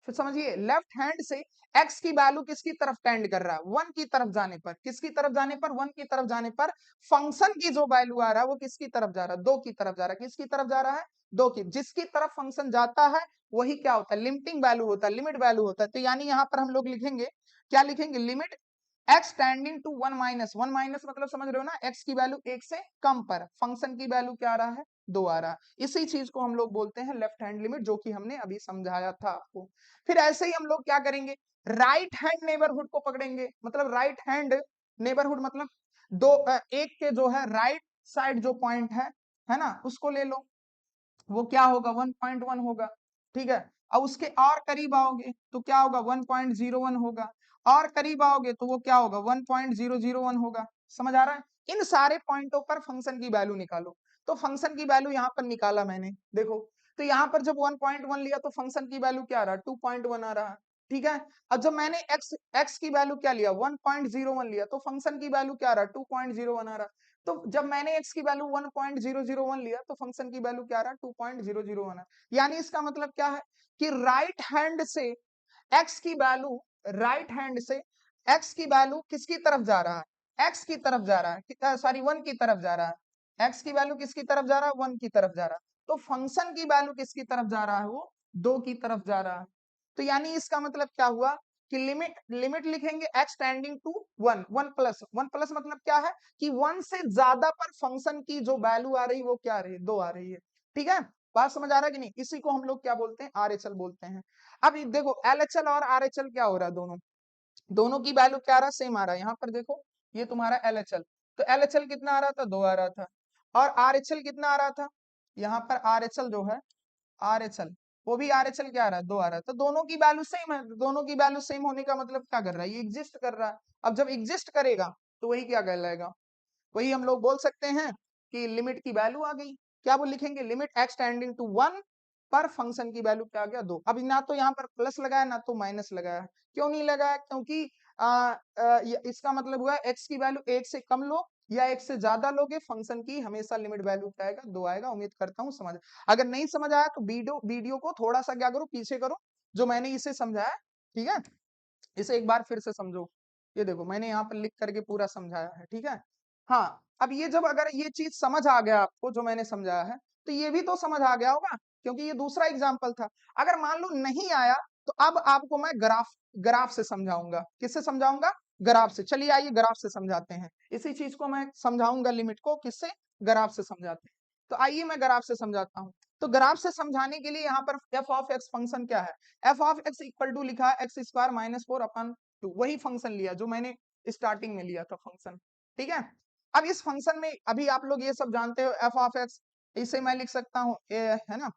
फिर समझिए लेफ्ट हैंड से x की वैल्यू किसकी तरफ टेंड कर रहा है, 1 की तरफ जाने पर, किसकी तरफ जाने पर, 1 की तरफ जाने पर फंक्शन की जो वैल्यू आ रहा है वो किसकी तरफ जा रहा है, 2 की तरफ जा रहा है। किसकी तरफ जा रहा है, 2 की। जिसकी तरफ फंक्शन जाता है वही क्या होता है, लिमिटिंग वैल्यू होता है, लिमिट वैल्यू होता है। तो यानी यहां पर हम लोग लिखेंगे, क्या लिखेंगे, limit x tending to 1 minus, 1 minus मतलब समझ रहे हो ना, x की वैल्यू 1 से कम पर फंक्शन की वैल्यू क्या आ रहा है, 2 आ रहा है। इसी चीज को हम लोग बोलते हैं लेफ्ट हैंड लिमिट, जो कि हमने अभी समझाया था आपको। फिर ऐसे ही हम लोग क्या करेंगे, राइट हैंड नेबरहुड को पकड़ेंगे, मतलब राइट हैंड नेबरहुड मतलब एक के जो है राइट साइड जो पॉइंट है ना, उसको ले लो, वो क्या होगा 1.1 होगा, ठीक है। अब उसके और करीब आओगे तो क्या होगा 1.01 होगा, और करीब आओगे तो वो क्या होगा 1.001 होगा। समझ आ रहा है, इन सारे पॉइंटों पर फंक्शन की वैल्यू निकालो। तो फंक्शन की वैल्यू यहाँ पर निकाला मैंने, देखो, तो यहाँ पर जब 1.1 लिया तो फंक्शन की वैल्यू क्या आ रहा है 2.1 आ रहा है, ठीक है। अब जब मैंने x की वैल्यू क्या लिया 1.01 लिया तो फंक्शन की वैल्यू क्या आ रहा है 2.01 आ रहा है। तो जब मैंने x की वैल्यू 1.001 लिया तो फंक्शन की वैल्यू क्या आ रहा है 2.001 है। यानी इसका मतलब क्या है कि राइट हैंड से x की वैल्यू, राइट हैंड से x की वैल्यू किसकी तरफ जा रहा है, x की तरफ जा रहा है, सॉरी 1 की तरफ जा रहा है। x की वैल्यू किसकी तरफ जा रहा है, 1 की तरफ जा रहा है। तो फंक्शन की वैल्यू किसकी तरफ जा रहा है, वो 2 की तरफ जा रहा है। तो यानी इसका मतलब क्या हुआ कि लिमिट, लिमिट लिखेंगे x tending to 1, 1 plus, 1 plus मतलब क्या है कि 1 से ज्यादा पर फंक्शन की जो वैल्यू आ रही है वो क्या आ रही है, 2 आ रही है, ठीक है। बात समझ आ रहा है कि नहीं, इसी को हम लोग क्या बोलते हैं, RHL बोलते हैं। अब देखो LHL और RHL क्या हो रहा है, दोनों दोनों की वैल्यू क्या आ रहा है, सेम आ रहा है। यहाँ पर देखो ये तुम्हारा LHL, तो LHL कितना आ रहा था 2 आ रहा था, और RHL कितना आ रहा था, यहाँ पर RHL जो है, RHL वो भी RHL क्या आ रहा है 2 आ रहा है। तो दोनों की वैल्यू सेम है, दोनों की वैल्यू सेम होने का मतलब क्या कर रहा है, ये एग्जिस्ट कर रहा है। अब जब एग्जिस्ट करेगा तो वही क्या कहलाएगा, वही हम लोग बोल सकते हैं कि लिमिट की वैल्यू आ गई। क्या वो लिखेंगे, लिमिट x टेंडिंग टू 1 पर फंक्शन की वैल्यू क्या आ गया 2। अभी ना तो यहाँ पर प्लस लगाया ना तो माइनस लगाया, क्यों नहीं लगाया, क्योंकि इसका मतलब हुआ x की वैल्यू 1 से कम लो या 1 से ज्यादा लोगे, फंक्शन की हमेशा लिमिट वैल्यू क्या आएगा 2 आएगा। उम्मीद करता हूँ समझ, अगर नहीं समझ आया तो वीडियो को थोड़ा सा क्या करो, पीछे करो, जो मैंने इसे समझाया, ठीक है, इसे एक बार फिर से समझो। ये देखो मैंने यहाँ पर लिख करके पूरा समझाया है, ठीक है। हाँ, अब ये जब अगर ये चीज समझ आ गया आपको जो मैंने समझाया है, तो ये भी तो समझ आ गया होगा, क्योंकि ये दूसरा एग्जाम्पल था। अगर मान लो नहीं आया तो अब आपको मैं ग्राफ, ग्राफ से समझाऊंगा। किससे समझाऊंगा, ग्राफ से। चलिए आइए ग्राफ से समझाते हैं, इसी चीज को मैं समझाऊंगा लिमिट को, किससे, ग्राफ से समझाते हैं। तो आइए मैं ग्राफ से समझाता हूँ। तो ग्राफ से समझाने के लिए यहाँ पर एफ ऑफ एक्स फंक्शन क्या है, F of x equal to लिखा है एक्स स्क्वायर माइनस 4 अपन 2, वही फंक्शन लिया जो मैंने स्टार्टिंग में लिया था फंक्शन, ठीक है। अब इस फंक्शन में अभी आप लोग ये सब जानते हो एफ ऑफ एक्स, इसे मैं लिख सकता हूँ है ना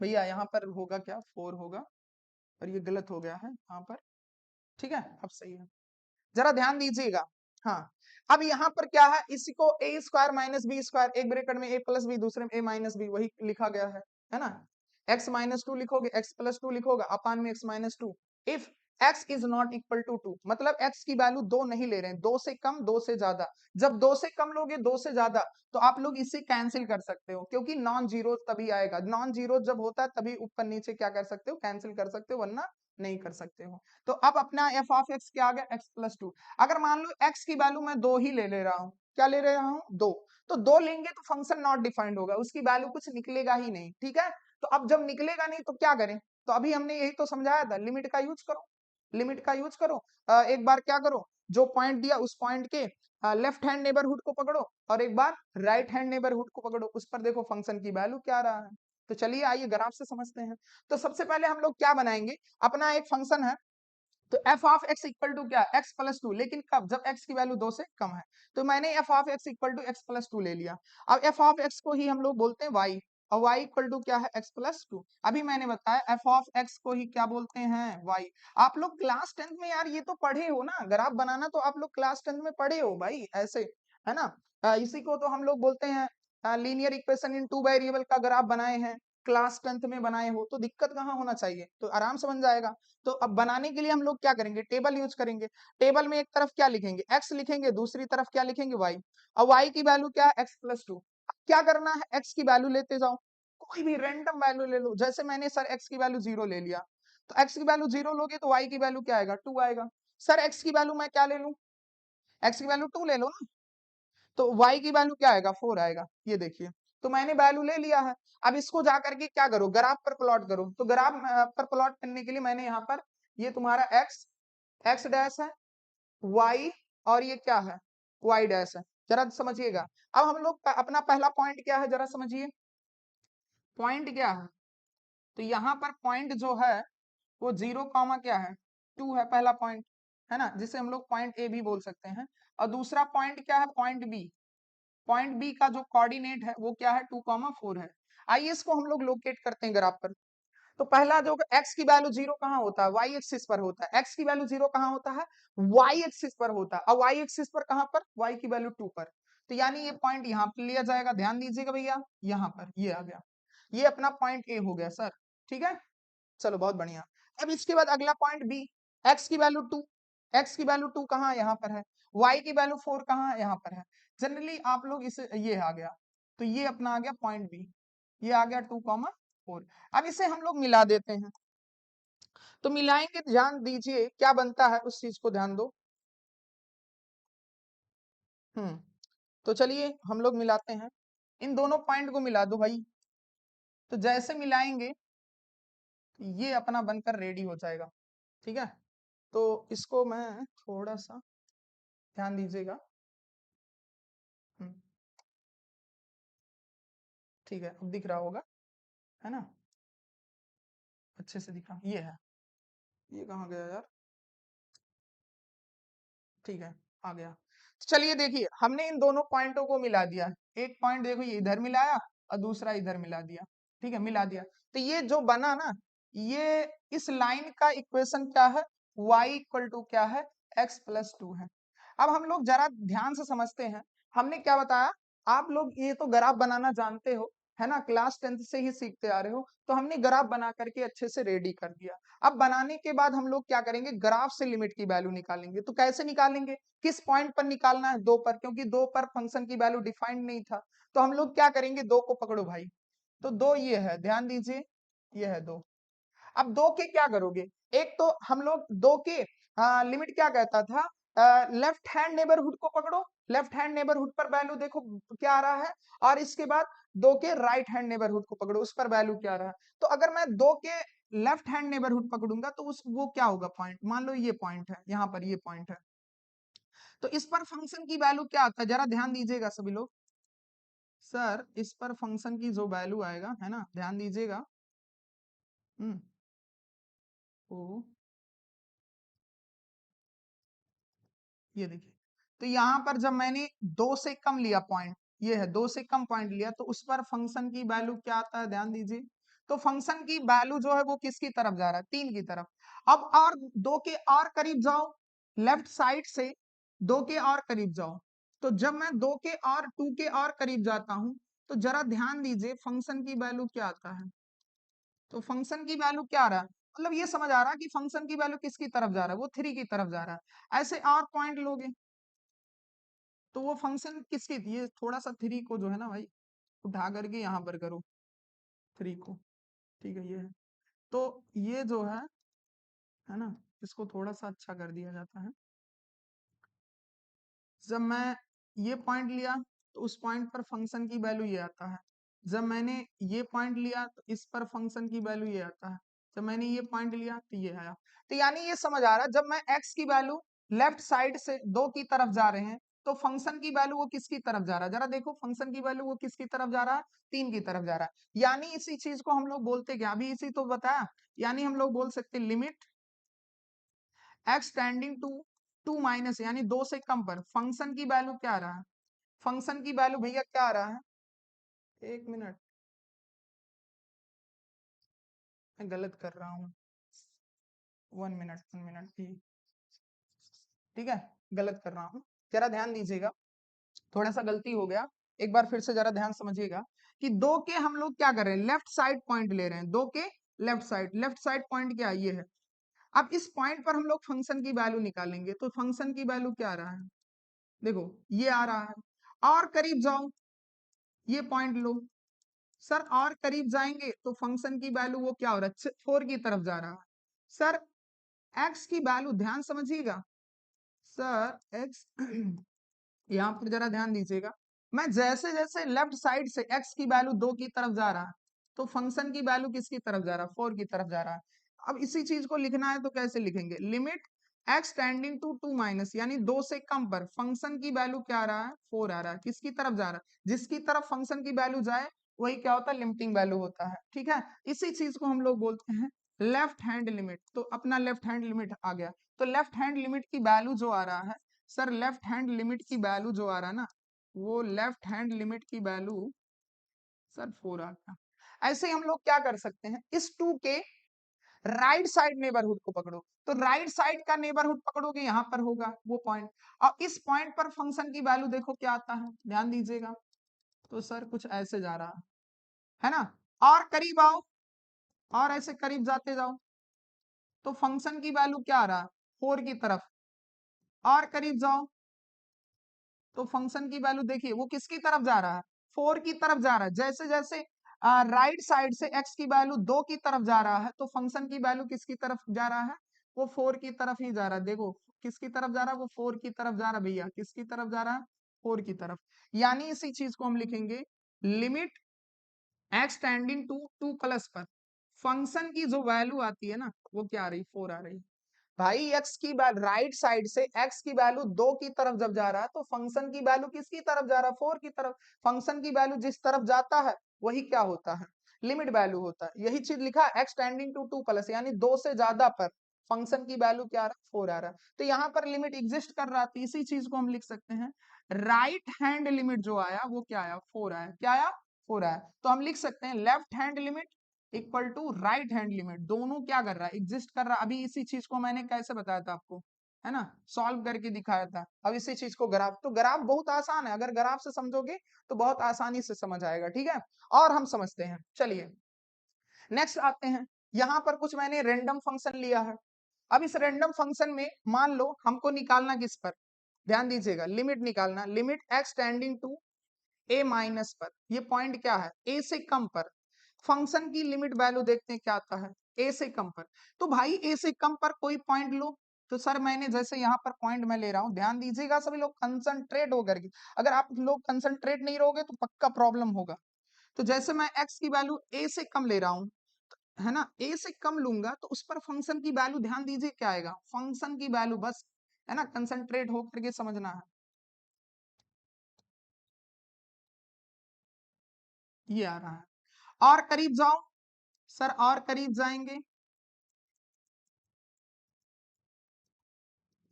भैया, यहाँ पर होगा क्या 4 होगा, और ये गलत हो गया है यहाँ पर, ठीक है, अब सही है, जरा ध्यान दीजिएगा। हाँ, अब यहाँ पर क्या है, इसी को ए स्क्वायर माइनस बी स्क्वायर, एक ब्रैकेट में ए प्लस बी, दूसरे में ए माइनस बी, वही लिखा गया है ना। एक्स माइनस 2 लिखोगे, एक्स प्लस 2 लिखोगे अपान में x minus 2। If x is not equal to 2, मतलब x की वैल्यू 2 नहीं ले रहे हैं, 2 से कम 2 से ज्यादा। जब 2 से कम लोगे 2 से ज्यादा तो आप लोग इसे कैंसिल कर सकते हो, क्योंकि नॉन जीरो तभी आएगा, नॉन जीरो जब होता है तभी ऊपर नीचे क्या कर सकते हो, कैंसिल कर सकते हो, वरना नहीं कर सकते हो। तो अब अपना एफ ऑफ एक्स क्या आ गया, एक्स प्लस 2। अगर मान लो x की वैल्यू मैं 2 ही ले रहा हूँ, क्या ले रहा हूँ 2, तो 2 लेंगे तो फंक्शन नॉट डिफाइंड होगा, उसकी वैल्यू कुछ निकलेगा ही नहीं, ठीक है। तो अब जब निकलेगा नहीं तो क्या करें, तो अभी हमने यही तो समझाया था, लिमिट का यूज करो, लिमिट का यूज करो। एक बार क्या करो, जो पॉइंट दिया उस पॉइंट के लेफ्ट हैंड नेबरहुड को पकड़ो और एक बार राइट हैंड नेबरहुड को पकड़ो, उस पर देखो फंक्शन की वैल्यू क्या रहा है। तो चलिए आइए ग्राफ से समझते हैं। तो सबसे पहले हम लोग क्या बनाएंगे, अपना एक फंक्शन है, तो F of x equal to क्या, एक्स प्लस टू, लेकिन कब, जब एक्स की वैल्यू 2 से कम है। तो मैंने F of x equal to x plus two ले लिया। अब एफ ऑफ एक्स को ही हम लोग बोलते हैं वाई, और वाई इक्वल टू क्या है, एक्स प्लस टू। अभी मैंने बताया एफ ऑफ एक्स को ही क्या बोलते हैं, वाई। आप लोग क्लास 10th में यार ये तो पढ़े हो ना, ग्राफ बनाना तो आप लोग क्लास 10th में पढ़े हो भाई, ऐसे है ना। इसी को तो हम लोग बोलते हैं linear equation in two variable का ग्राफ बनाए हैं, क्लास 10th में बनाए हो, तो दिक्कत कहाँ होना चाहिए, तो आराम से बन जाएगा। तो अब बनाने के लिए हम लोग क्या करेंगे, टेबल यूज करेंगे। टेबल में एक तरफ क्या लिखेंगे, एक्स लिखेंगे, दूसरी तरफ क्या लिखेंगे, वाई। और वाई की वैल्यू क्या है, एक्स प्लस टू। क्या करना है, एक्स की वैल्यू लेते जाओ, कोई भी रैंडम वैल्यू ले लो। जैसे मैंने सर एक्स की वैल्यू 0 ले लिया, तो एक्स की वैल्यू 0 लोगे तो वाई की वैल्यू क्या आएगा, 2 आएगा। सर एक्स की वैल्यू मैं क्या ले लूं, एक्स की वैल्यू 2 ले लो ना, तो y की वैल्यू क्या आएगा, 4 आएगा। ये देखिए, तो मैंने वैल्यू ले लिया है। अब इसको जा करके क्या करो, ग्राफ पर प्लॉट करो। तो ग्राफ पर प्लॉट करने के लिए मैंने यहाँ पर, ये तुम्हारा x, x डैश है, y, और ये क्या है, y डैश है। जरा समझिएगा। अब हम लोग अपना पहला पॉइंट क्या है, जरा समझिए, पॉइंट क्या है। तो यहाँ पर पॉइंट जो है वो 0 कॉमा क्या है, 2 है, पहला पॉइंट है ना, जिसे हम लोग पॉइंट ए भी बोल सकते हैं। और दूसरा पॉइंट क्या है, पॉइंट बी। पॉइंट बी का जो कोऑर्डिनेट है वो क्या है, 2,4 है। आइए इसको हम लोग लोकेट करते हैं ग्राफ पर। तो पहला जो x की वैल्यू 0 कहाँ होता है, y एक्सिस पर होता है। x की वैल्यू 0 कहाँ होता है, y एक्सिस पर होता है। और y एक्सिस पर कहाँ पर, y की वैल्यू 2 पर। तो यानी ये पॉइंट यहाँ पर लिया जाएगा, ध्यान दीजिएगा भैया, यहाँ पर ये आ गया, ये अपना पॉइंट ए हो गया सर। ठीक है, चलो बहुत बढ़िया। अब इसके बाद अगला पॉइंट बी, एक्स की वैल्यू 2, एक्स की वैल्यू 2 कहाँ, यहाँ पर है। वाई की वैल्यू 4 कहाँ, यहाँ पर है। जनरली आप लोग इसे, ये आ गया, तो ये अपना आ गया पॉइंट बी, ये आ गया 2,4। अब इसे हम लोग मिला देते हैं, तो मिलाएंगे, ध्यान दीजिए क्या बनता है, उस चीज को ध्यान दो। तो चलिए हम लोग मिलाते हैं, इन दोनों पॉइंट को मिला दो भाई। तो जैसे मिलाएंगे ये अपना बनकर रेडी हो जाएगा। ठीक है, तो इसको मैं थोड़ा सा ध्यान दीजिएगा। ठीक है, अब दिख रहा होगा, है ना, अच्छे से दिखा, ये है, ये कहाँ गया यार, ठीक है, आ गया। तो चलिए देखिए, हमने इन दोनों पॉइंटों को मिला दिया। एक पॉइंट देखो ये इधर मिलाया और दूसरा इधर मिला दिया। ठीक है, मिला दिया, तो ये जो बना ना, ये इस लाइन का इक्वेशन क्या है, y इक्वल टू क्या है, x प्लस टू है। अब हम लोग जरा ध्यान से समझते हैं, हमने क्या बताया, आप लोग ये तो ग्राफ बनाना जानते हो, है ना, क्लास 10th से ही सीखते आ रहे हो। तो हमने ग्राफ बना करके अच्छे से रेडी कर दिया। अब बनाने के बाद हम लोग क्या करेंगे, ग्राफ से लिमिट की वैल्यू निकालेंगे। तो कैसे निकालेंगे, किस पॉइंट पर निकालना है, 2 पर, क्योंकि 2 पर फंक्शन की वैल्यू डिफाइंड नहीं था। तो हम लोग क्या करेंगे, 2 को पकड़ो भाई। तो 2 ये है, ध्यान दीजिए, ये है 2। अब 2 के क्या करोगे, एक तो हम लोग 2 के लिमिट क्या कहता था, लेफ्ट हैंड नेबरहुड को पकड़ो, लेफ्ट हैंड नेबरहुड पर वैल्यू देखो क्या आ रहा है, और इसके बाद 2 के राइट हैंड नेबरहुड को पकड़ो, उस पर वैल्यू क्या आ रहा है। तो अगर मैं 2 के लेफ्ट हैंड नेबरहुड पकड़ूंगा तो उस वो क्या होगा, पॉइंट, मान लो ये पॉइंट है, यहाँ पर ये पॉइंट है, तो इस पर फंक्शन की वैल्यू क्या आता है, जरा ध्यान दीजिएगा सभी लोग। सर इस पर फंक्शन की जो वैल्यू आएगा, है ना, ध्यान दीजिएगा। हम्म ओ, ये देखिए, तो यहाँ पर जब मैंने 2 से कम लिया पॉइंट, ये है 2 से कम पॉइंट लिया, तो उस पर फंक्शन की वैल्यू क्या आता है, ध्यान दीजिए। तो फंक्शन की वैल्यू जो है वो किसकी तरफ जा रहा है, 3 की तरफ। अब और 2 के और करीब जाओ, लेफ्ट साइड से 2 के और करीब जाओ। तो जब मैं 2 के और 2 के और करीब जाता हूं, तो जरा ध्यान दीजिए फंक्शन की वैल्यू क्या आता है। तो फंक्शन की वैल्यू क्या आ रहा है, मतलब ये समझ आ रहा है कि फंक्शन की वैल्यू किसकी तरफ जा रहा है, वो 3 की तरफ जा रहा है। ऐसे और पॉइंट लोगे तो वो फंक्शन किसकी थी, ये थोड़ा सा 3 को जो है ना भाई, उठा करके यहाँ पर करो 3 को। ठीक है, ये है, तो ये जो है ना, इसको थोड़ा सा अच्छा कर दिया जाता है। जब मैं ये पॉइंट लिया तो उस पॉइंट पर फंक्शन की वैल्यू ये आता है। जब मैंने ये पॉइंट लिया तो इस पर फंक्शन की वैल्यू ये आता है। जब मैंने ये पॉइंट लिया तो ये आया। तो यानी ये समझ आ रहा है, जब मैं x की वैल्यू लेफ्ट साइड से 2 की तरफ जा रहे हैं, तो फंक्शन की वैल्यू वो किसकी तरफ जा रहा है, जरा देखो फंक्शन की वैल्यू वो किसकी तरफ जा रहा है, 3 की तरफ जा रहा है। यानी इसी चीज को हम लोग बोलते क्या, अभी इसी तो बताया, यानी हम लोग बोल सकते limit x tending to 2 minus यानी 2 से कम पर फंक्शन की वैल्यू क्या आ रहा है, फंक्शन की वैल्यू भैया क्या आ रहा है, एक मिनट मैं गलत कर रहा हूँ, 1 मिनट ठीक है, गलत कर रहा हूँ, जरा ध्यान दीजिएगा, थोड़ा सा गलती हो गया, एक बार फिर से जरा ध्यान समझिएगा कि दो के हम लोग क्या कर रहे हैं, लेफ्ट साइड पॉइंट ले रहे हैं, दो के लेफ्ट साइड पॉइंट क्या ये है। अब इस पॉइंट पर हम लोग फंक्शन की वैल्यू निकालेंगे, तो फंक्शन की वैल्यू क्या आ रहा है, देखो ये आ रहा है, और करीब जाओ, ये पॉइंट लो सर, और करीब जाएंगे तो फंक्शन की वैल्यू वो क्या हो रहा है, 4 की तरफ जा रहा है। सर एक्स की वैल्यू ध्यान समझिएगा, सर एक्स यहाँ पर जरा ध्यान दीजिएगा, मैं जैसे जैसे लेफ्ट साइड से x की वैल्यू 2 की तरफ जा रहा है, तो फंक्शन की वैल्यू किसकी तरफ जा रहा है, 4 की तरफ जा रहा है। अब इसी चीज को लिखना है तो कैसे लिखेंगे, limit x tending to 2 minus यानी 2 से कम पर फंक्शन की वैल्यू क्या आ रहा है, 4 आ रहा है, किसकी तरफ जा रहा है, जिसकी तरफ फंक्शन की वैल्यू जाए वही क्या होता है, लिमिटिंग वैल्यू होता है, ठीक है। इसी चीज को हम लोग बोलते हैं लेफ्ट हैंड लिमिट, तो अपना लेफ्ट हैंड लिमिट आ गया, तो लेफ्ट हैंड लिमिट की वैल्यू जो आ रहा है, सर लेफ्ट हैंड लिमिट की वैल्यू जो आ रहा है ना, वो लेफ्ट हैंड लिमिट की वैल्यू सर 4 आ गया। ऐसे ही हम लोग क्या कर सकते हैं, इस 2 के राइट साइड नेबरहुड को पकड़ो, तो राइट साइड का नेबरहुड पकड़ोगे यहाँ पर होगा वो पॉइंट, और इस पॉइंट पर फंक्शन की वैल्यू देखो क्या आता है, ध्यान दीजिएगा, तो सर कुछ ऐसे जा रहा है ना, और करीब आओ, और ऐसे करीब जाते जाओ, तो फंक्शन की वैल्यू क्या आ रहा है, 4 की तरफ, और करीब जाओ तो फंक्शन की वैल्यू देखिए वो किसकी तरफ जा रहा है, 4 की तरफ जा रहा है, जैसे जैसे राइट साइड से x की वैल्यू 2 की तरफ जा रहा है, तो फंक्शन की वैल्यू किसकी तरफ जा रहा है, वो 4 की तरफ ही जा रहा है, देखो किसकी तरफ जा रहा है, वो 4 की तरफ जा रहा है भैया, किसकी तरफ जा रहा है, 4 की तरफ। यानी इसी चीज को हम लिखेंगे limit x tending to 2 plus पर फंक्शन की जो वैल्यू आती है ना वो क्या आ रही, 4 आ रही। भाई x की राइट साइड से x की वैल्यू 2 की तरफ जब जा रहा है, तो फंक्शन की वैल्यू किसकी तरफ जा रहा है, 4 की तरफ। फंक्शन की वैल्यू जिस तरफ जाता है वही क्या होता है, लिमिट वैल्यू होता है। यही चीज लिखा x टेंडिंग टू 2 प्लस यानी 2 से ज्यादा पर फंक्शन की वैल्यू क्या आ रहा है, 4 आ रहा है। तो यहाँ पर लिमिट एग्जिस्ट कर रहा है, इसी चीज को हम लिख सकते हैं राइट हैंड लिमिट जो आया वो क्या आया, 4 आया, क्या आया, 4 आया। तो हम लिख सकते हैं left hand limit equal to right hand limit, दोनों क्या कर रहा है, एग्जिस्ट कर रहा है। अभी इसी चीज को मैंने कैसे बताया था आपको, है ना, सॉल्व करके दिखाया था। अब इसी चीज को ग्राफ, तो ग्राफ बहुत आसान है, अगर ग्राफ से समझोगे तो बहुत आसानी से समझ आएगा, ठीक है। और हम समझते हैं, चलिए नेक्स्ट आते हैं। यहां पर कुछ मैंने रैंडम फंक्शन लिया है। अब इस रैंडम फंक्शन में मान लो हमको निकालना किस पर, ध्यान दीजिएगा, लिमिट निकालना, limit x tending to A minus पर, ये पॉइंट क्या है, ए से कम पर फंक्शन की लिमिट वैल्यू देखते हैं क्या आता है, ए से कम पर। तो भाई ए से कम पर कोई पॉइंट लो, तो सर मैंने जैसे यहाँ पर पॉइंट मैं ले रहा हूँ, ध्यान दीजिएगा सभी लोग कंसंट्रेट होकर के, अगर आप लोग कंसंट्रेट नहीं रहोगे तो पक्का प्रॉब्लम होगा। तो जैसे मैं x की वैल्यू a से कम ले रहा हूँ, है ना, a से कम लूंगा तो उस पर फंक्शन की वैल्यू ध्यान दीजिए क्या आएगा, फंक्शन की वैल्यू, बस है ना, कंसंट्रेट होकर के समझना है, ये आ रहा है। और करीब जाओ सर, और करीब जाएंगे,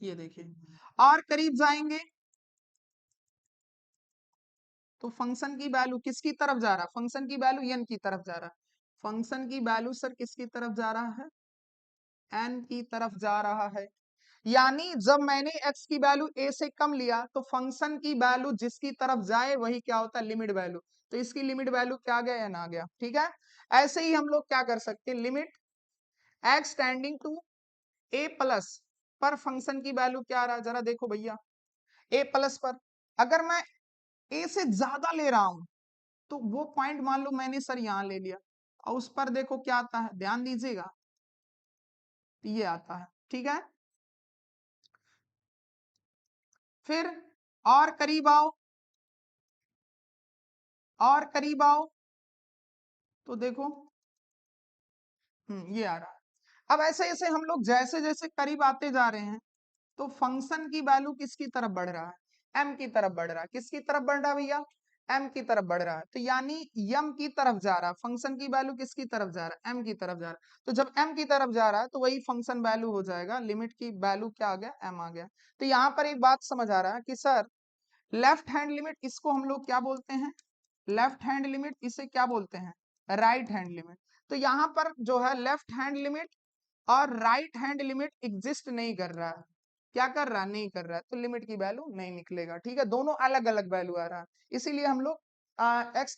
ये देखिए, और करीब जाएंगे तो फंक्शन की वैल्यू किसकी तरफ जा रहा है, फंक्शन की वैल्यू n की तरफ जा रहा है, फंक्शन की वैल्यू सर किसकी तरफ जा रहा है, n की तरफ जा रहा है। यानी जब मैंने x की वैल्यू a से कम लिया तो फंक्शन की वैल्यू जिसकी तरफ जाए वही क्या होता है, लिमिट वैल्यू। तो इसकी लिमिट वैल्यू क्या आ गया, n आ गया, ठीक है। ऐसे ही हम लोग क्या कर सकते हैं, limit x tending to a plus पर फंक्शन की वैल्यू क्या आ रहा है, जरा देखो भैया, a प्लस पर अगर मैं a से ज्यादा ले रहा हूं तो वो पॉइंट मान लो मैंने सर यहां ले लिया, और उस पर देखो क्या आता है, ध्यान दीजिएगा, ये आता है, ठीक है। फिर और करीब आओ, और करीब आओ तो देखो ये आ रहा है। अब ऐसे ऐसे हम लोग जैसे जैसे करीब आते जा रहे हैं तो फंक्शन की वैल्यू किसकी तरफ बढ़ रहा है, m की तरफ बढ़ रहा है। किसकी तरफ बढ़ रहा है भैया? m की तरफ बढ़ रहा है। तो यानी m की तरफ जा रहा है, फंक्शन की वैल्यू किसकी तरफ जा रहा है? m की तरफ जा रहा है। तो जब m की तरफ जा रहा है तो वही फंक्शन वैल्यू हो जाएगा, लिमिट की वैल्यू क्या आ गया? m आ गया। तो यहाँ पर एक बात समझ आ रहा है कि सर लेफ्ट हैंड लिमिट इसको हम लोग क्या बोलते हैं? लेफ्ट हैंड लिमिट इसे क्या बोलते हैं? Right hand limit. तो यहाँ पर जो है लेफ्ट हैंड लिमिट और राइट हैंड लिमिट एग्जिस्ट नहीं कर रहा है। क्या कर रहा है? नहीं कर रहा है, तो लिमिट की वैल्यू नहीं निकलेगा। ठीक है, दोनों अलग अलग वैल्यू आ रहा है, इसीलिए हम लोग एक्स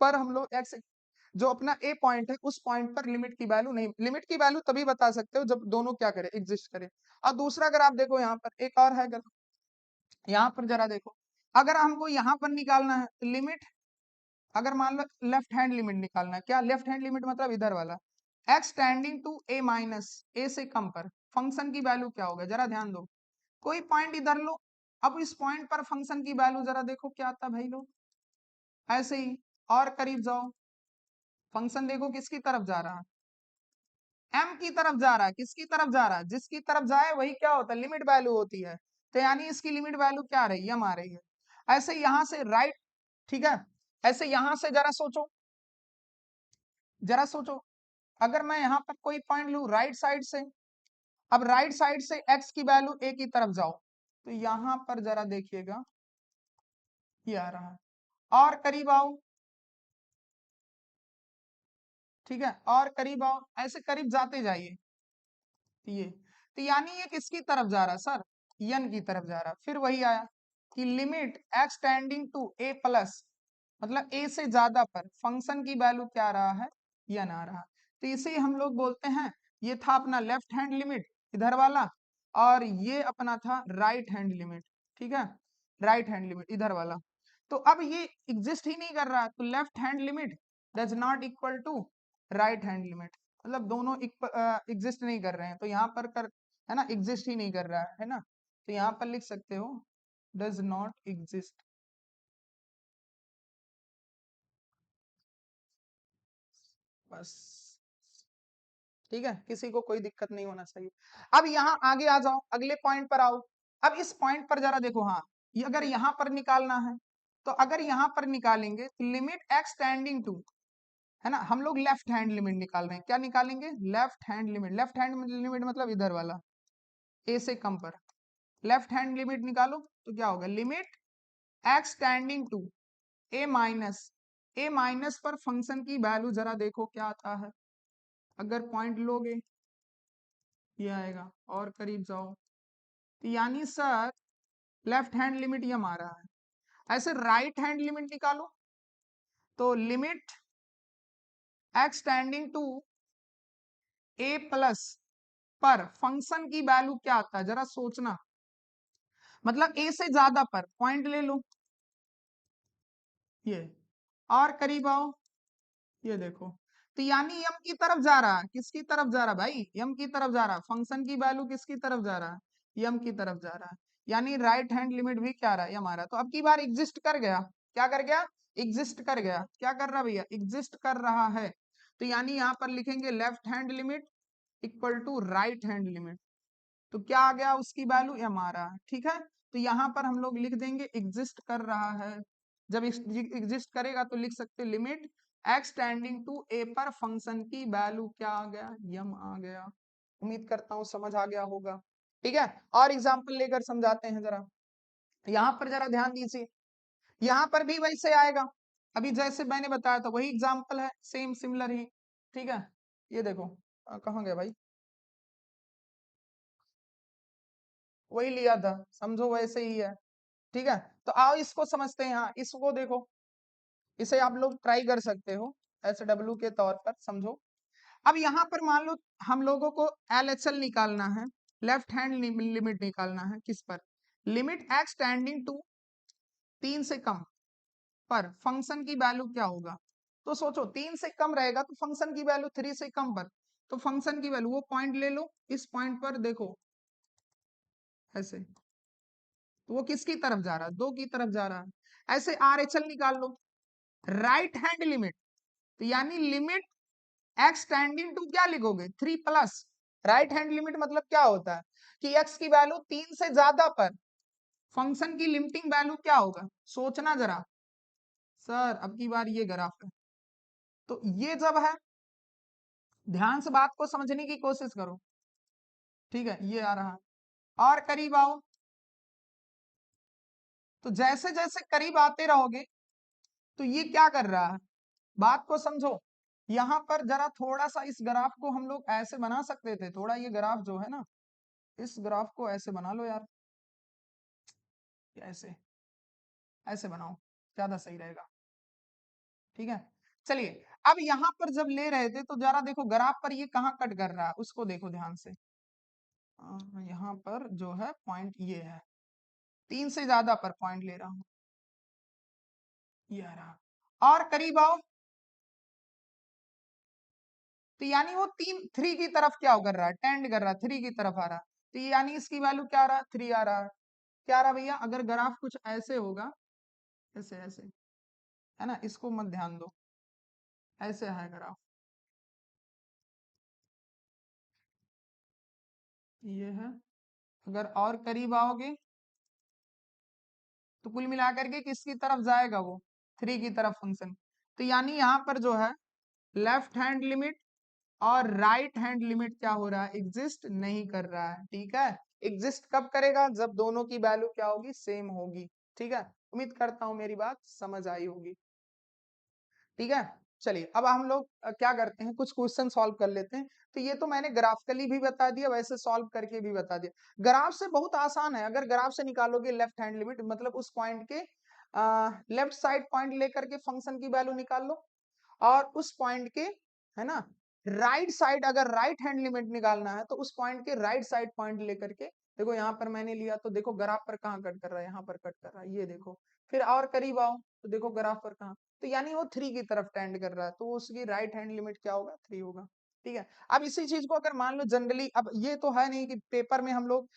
पर हम लोग एक्स जो अपना ए पॉइंट है उस पॉइंट पर लिमिट की वैल्यू नहीं, लिमिट की वैल्यू तभी बता सकते हो जब दोनों क्या करे? एग्जिस्ट करे। और दूसरा अगर आप देखो यहाँ पर एक और है, अगर यहाँ पर जरा देखो, अगर हमको यहाँ पर निकालना है लिमिट, अगर मान लो लेफ्ट हैंड लिमिट निकालना है, क्या लेफ्ट हैंड लिमिट मतलब इधर वाला, x tending to A minus a से कम पर फंक्शन की वैल्यू क्या होगा? जरा ध्यान दो, कोई पॉइंट इधर लो, अब इस पॉइंट पर फंक्शन की वैल्यू जरा देखो क्या आता है भाई लोग, ऐसे ही और करीब जाओ, फंक्शन देखो किसकी तरफ जा रहा है? m की तरफ जा रहा है। किसकी तरफ जा रहा है? जिसकी तरफ जाए वही क्या होता है? लिमिट वैल्यू होती है। तो यानी इसकी लिमिट वैल्यू क्या आ रही है? m आ रही है। ऐसे यहां से राइट, ठीक है, ऐसे यहां से जरा सोचो, जरा सोचो, अगर मैं यहाँ पर कोई पॉइंट लू राइट साइड से, अब राइट साइड से x की वैल्यू a की तरफ जाओ, तो यहां पर जरा देखिएगा ये आ रहा है, और करीब आओ, ठीक है, और करीब आओ, ऐसे करीब जाते जाइए, ये तो यानी ये किसकी तरफ जा रहा है सर? n की तरफ जा रहा है। फिर वही आया कि limit x tending to a plus, मतलब a से ज्यादा पर फंक्शन की वैल्यू क्या आ रहा है? n आ रहा है। तो इसे हम लोग बोलते हैं, ये था अपना लेफ्ट हैंड लिमिट इधर वाला, और ये अपना था राइट हैंड लिमिट। ठीक है, राइट हैंड लिमिट इधर वाला। तो अब ये एग्जिस्ट ही नहीं कर रहा, तो left hand limit does not equal to right hand limit, मतलब दोनों एग्जिस्ट नहीं कर रहे हैं। तो यहाँ पर कर, है ना, एग्जिस्ट ही नहीं कर रहा है ना, तो यहाँ पर लिख सकते हो डज नॉट एग्जिस्ट, बस। ठीक है, किसी को कोई दिक्कत नहीं होना चाहिए। अब यहाँ आगे आ जाओ, अगले पॉइंट पर आओ। अब इस पॉइंट पर जरा देखो, हाँ, ये अगर यहाँ पर निकालना है, तो अगर यहाँ पर निकालेंगे तो लिमिट एक्स टेंडिंग टू, है ना, हम लोग लेफ्ट हैंड लिमिट निकाल रहे हैं, क्या निकालेंगे? Left hand limit. Left hand limit मतलब इधर वाला, ए से कम पर लेफ्ट हैंड लिमिट निकालो, तो क्या होगा? Limit x tending to A minus, A minus पर फंक्शन की वैल्यू जरा देखो क्या आता है, अगर पॉइंट लोगे ये आएगा, और करीब जाओ, तो यानी सर लेफ्ट हैंड लिमिट ये हमारा है। ऐसे राइट हैंड लिमिट निकालो, तो limit x tending to A plus पर फंक्शन की वैल्यू क्या आता है? जरा सोचना, मतलब ए से ज्यादा पर पॉइंट ले लो, ये, और करीब आओ, ये देखो, तो यानी यम की तरफ जा रहा है। किसकी तरफ जा रहा है भाई? यम की तरफ जा रहा है। फंक्शन की वैल्यू किसकी तरफ जा रहा है? यम की तरफ जा रहा है। यानी राइट हैंड लिमिट भी क्या रहा है? यम आ रहा है। तो अब की बार एग्जिस्ट कर गया, क्या कर गया? एग्जिस्ट कर गया। क्या कर रहा है भैया? एग्जिस्ट कर रहा है। तो यानी यहाँ पर लिखेंगे left hand limit equal to right hand limit, तो क्या आ गया? उसकी वैल्यू एम आ रहा है। ठीक है, तो यहाँ पर हम लोग लिख देंगे एग्जिस्ट कर रहा है। जब एग्जिस्ट करेगा तो लिख सकते लिमिट एक्स टेंडिंग टू ए पर फंक्शन की वैल्यू क्या आ गया? यम आ गया। उम्मीद करता हूँ समझ आ गया होगा। ठीक है, और एग्जाम्पल लेकर समझाते हैं जरा। यहाँ पर जरा ध्यान दीजिए, यहाँ पर भी वैसे आएगा, अभी जैसे मैंने बताया था वही एग्जाम्पल है, सेम सिमिलर ही। ठीक है, ये देखो, कहाँ गया भाई? वही लिया था, समझो वैसे ही है। ठीक है, तो आओ इसको समझते हैं। हाँ, इसको देखो, इसे आप लोग ट्राई कर सकते हो SW के तौर पर, समझो। अब यहाँ पर मान लो हम लोगों को LHL निकालना है, लेफ्ट हैंड लिमिट निकालना है, किस पर? लिमिट एक्स टेंडिंग टू 3 से कम पर फंक्शन की वैल्यू क्या होगा? तो सोचो 3 से कम रहेगा तो फंक्शन की वैल्यू 3 से कम पर, तो फंक्शन की वैल्यू वो पॉइंट ले लो, इस पॉइंट पर देखो ऐसे, तो वो किसकी तरफ जा रहा है? 2 की तरफ जा रहा है। ऐसे RHL निकाल लो, राइट हैंड लिमिट, तो यानी लिमिट एक्स टेंडिंग टू क्या लिखोगे? 3 प्लस, राइट हैंड लिमिट मतलब क्या होता है कि एक्स की वैल्यू 3 से ज्यादा पर, फंक्शन की लिमिटिंग वैल्यू क्या होगा, सोचना जरा। सर अब की बार ये ग्राफ है, तो ये जब है, ध्यान से बात को समझने की कोशिश करो, ठीक है, ये आ रहा है, और करीब आओ, तो जैसे जैसे करीब आते रहोगे तो ये क्या कर रहा है, बात को समझो। यहाँ पर जरा थोड़ा सा इस ग्राफ को हम लोग ऐसे बना सकते थे, थोड़ा ये ग्राफ जो है ना, इस ग्राफ को ऐसे बना लो यार, ऐसे ऐसे बनाओ, ज्यादा सही रहेगा, ठीक है। चलिए, अब यहाँ पर जब ले रहे थे तो जरा देखो ग्राफ पर ये कहाँ कट कर रहा है, उसको देखो ध्यान से। यहाँ पर जो है पॉइंट ये है, 3 से ज्यादा पर पॉइंट ले रहा हूं, ये आ रहा, और करीब आओ, तो यानी वो 3 की तरफ क्या कर रहा है, टेंड कर रहा है, 3 की तरफ आ रहा है, तो ये यानी इसकी वैल्यू क्या आ रहा है, 3 आ रहा है। क्या आ रहा भैया, अगर ग्राफ कुछ ऐसे होगा, ऐसे ऐसे, है ना, इसको मत ध्यान दो, ऐसे है ग्राफ, ये है, अगर और करीब आओगे तो कुल मिलाकर के किसकी तरफ जाएगा वो, 3 की तरफ फंक्शन। तो यानी यहाँ पर जो है लेफ्ट हैंड लिमिट और राइट हैंड लिमिट क्या हो रहा है, एग्जिस्ट नहीं कर रहा है, ठीक है। एग्जिस्ट कब करेगा, जब दोनों की वैल्यू क्या होगी, सेम होगी, ठीक है। उम्मीद करता हूं मेरी बात समझ आई होगी, ठीक है। चलिए अब हम लोग क्या करते हैं, कुछ क्वेश्चन सॉल्व कर लेते हैं। तो ये तो मैंने ग्राफिकली भी बता दिया, वैसे सॉल्व करके भी बता दिया। ग्राफ से बहुत आसान है, अगर ग्राफ से निकालोगे लेफ्ट हैंड लिमिट, मतलब उस पॉइंट के लेफ्ट साइड पॉइंट लेकर के फंक्शन की वैल्यू निकाल लो, और उस पॉइंट के, है ना, राइट साइड, अगर राइट हैंड लिमिट निकालना है तो उस पॉइंट के राइट साइड पॉइंट लेकर के, देखो यहाँ पर मैंने लिया तो देखो ग्राफ पर कहाँ कट कर रहा है, यहाँ पर कट कर रहा है, ये देखो। फिर और करीब आओ तो देखो ग्राफ पर कहाँ, तो यानी वो 3 की तरफ टेंड कर रहा है, तो उसकी राइट हैंड लिमिट क्या होगा, 3 होगा, ठीक है। अब इसी चीज को अगर मान लो जनरली, अब ये तो है नहीं कि पेपर में हम लोग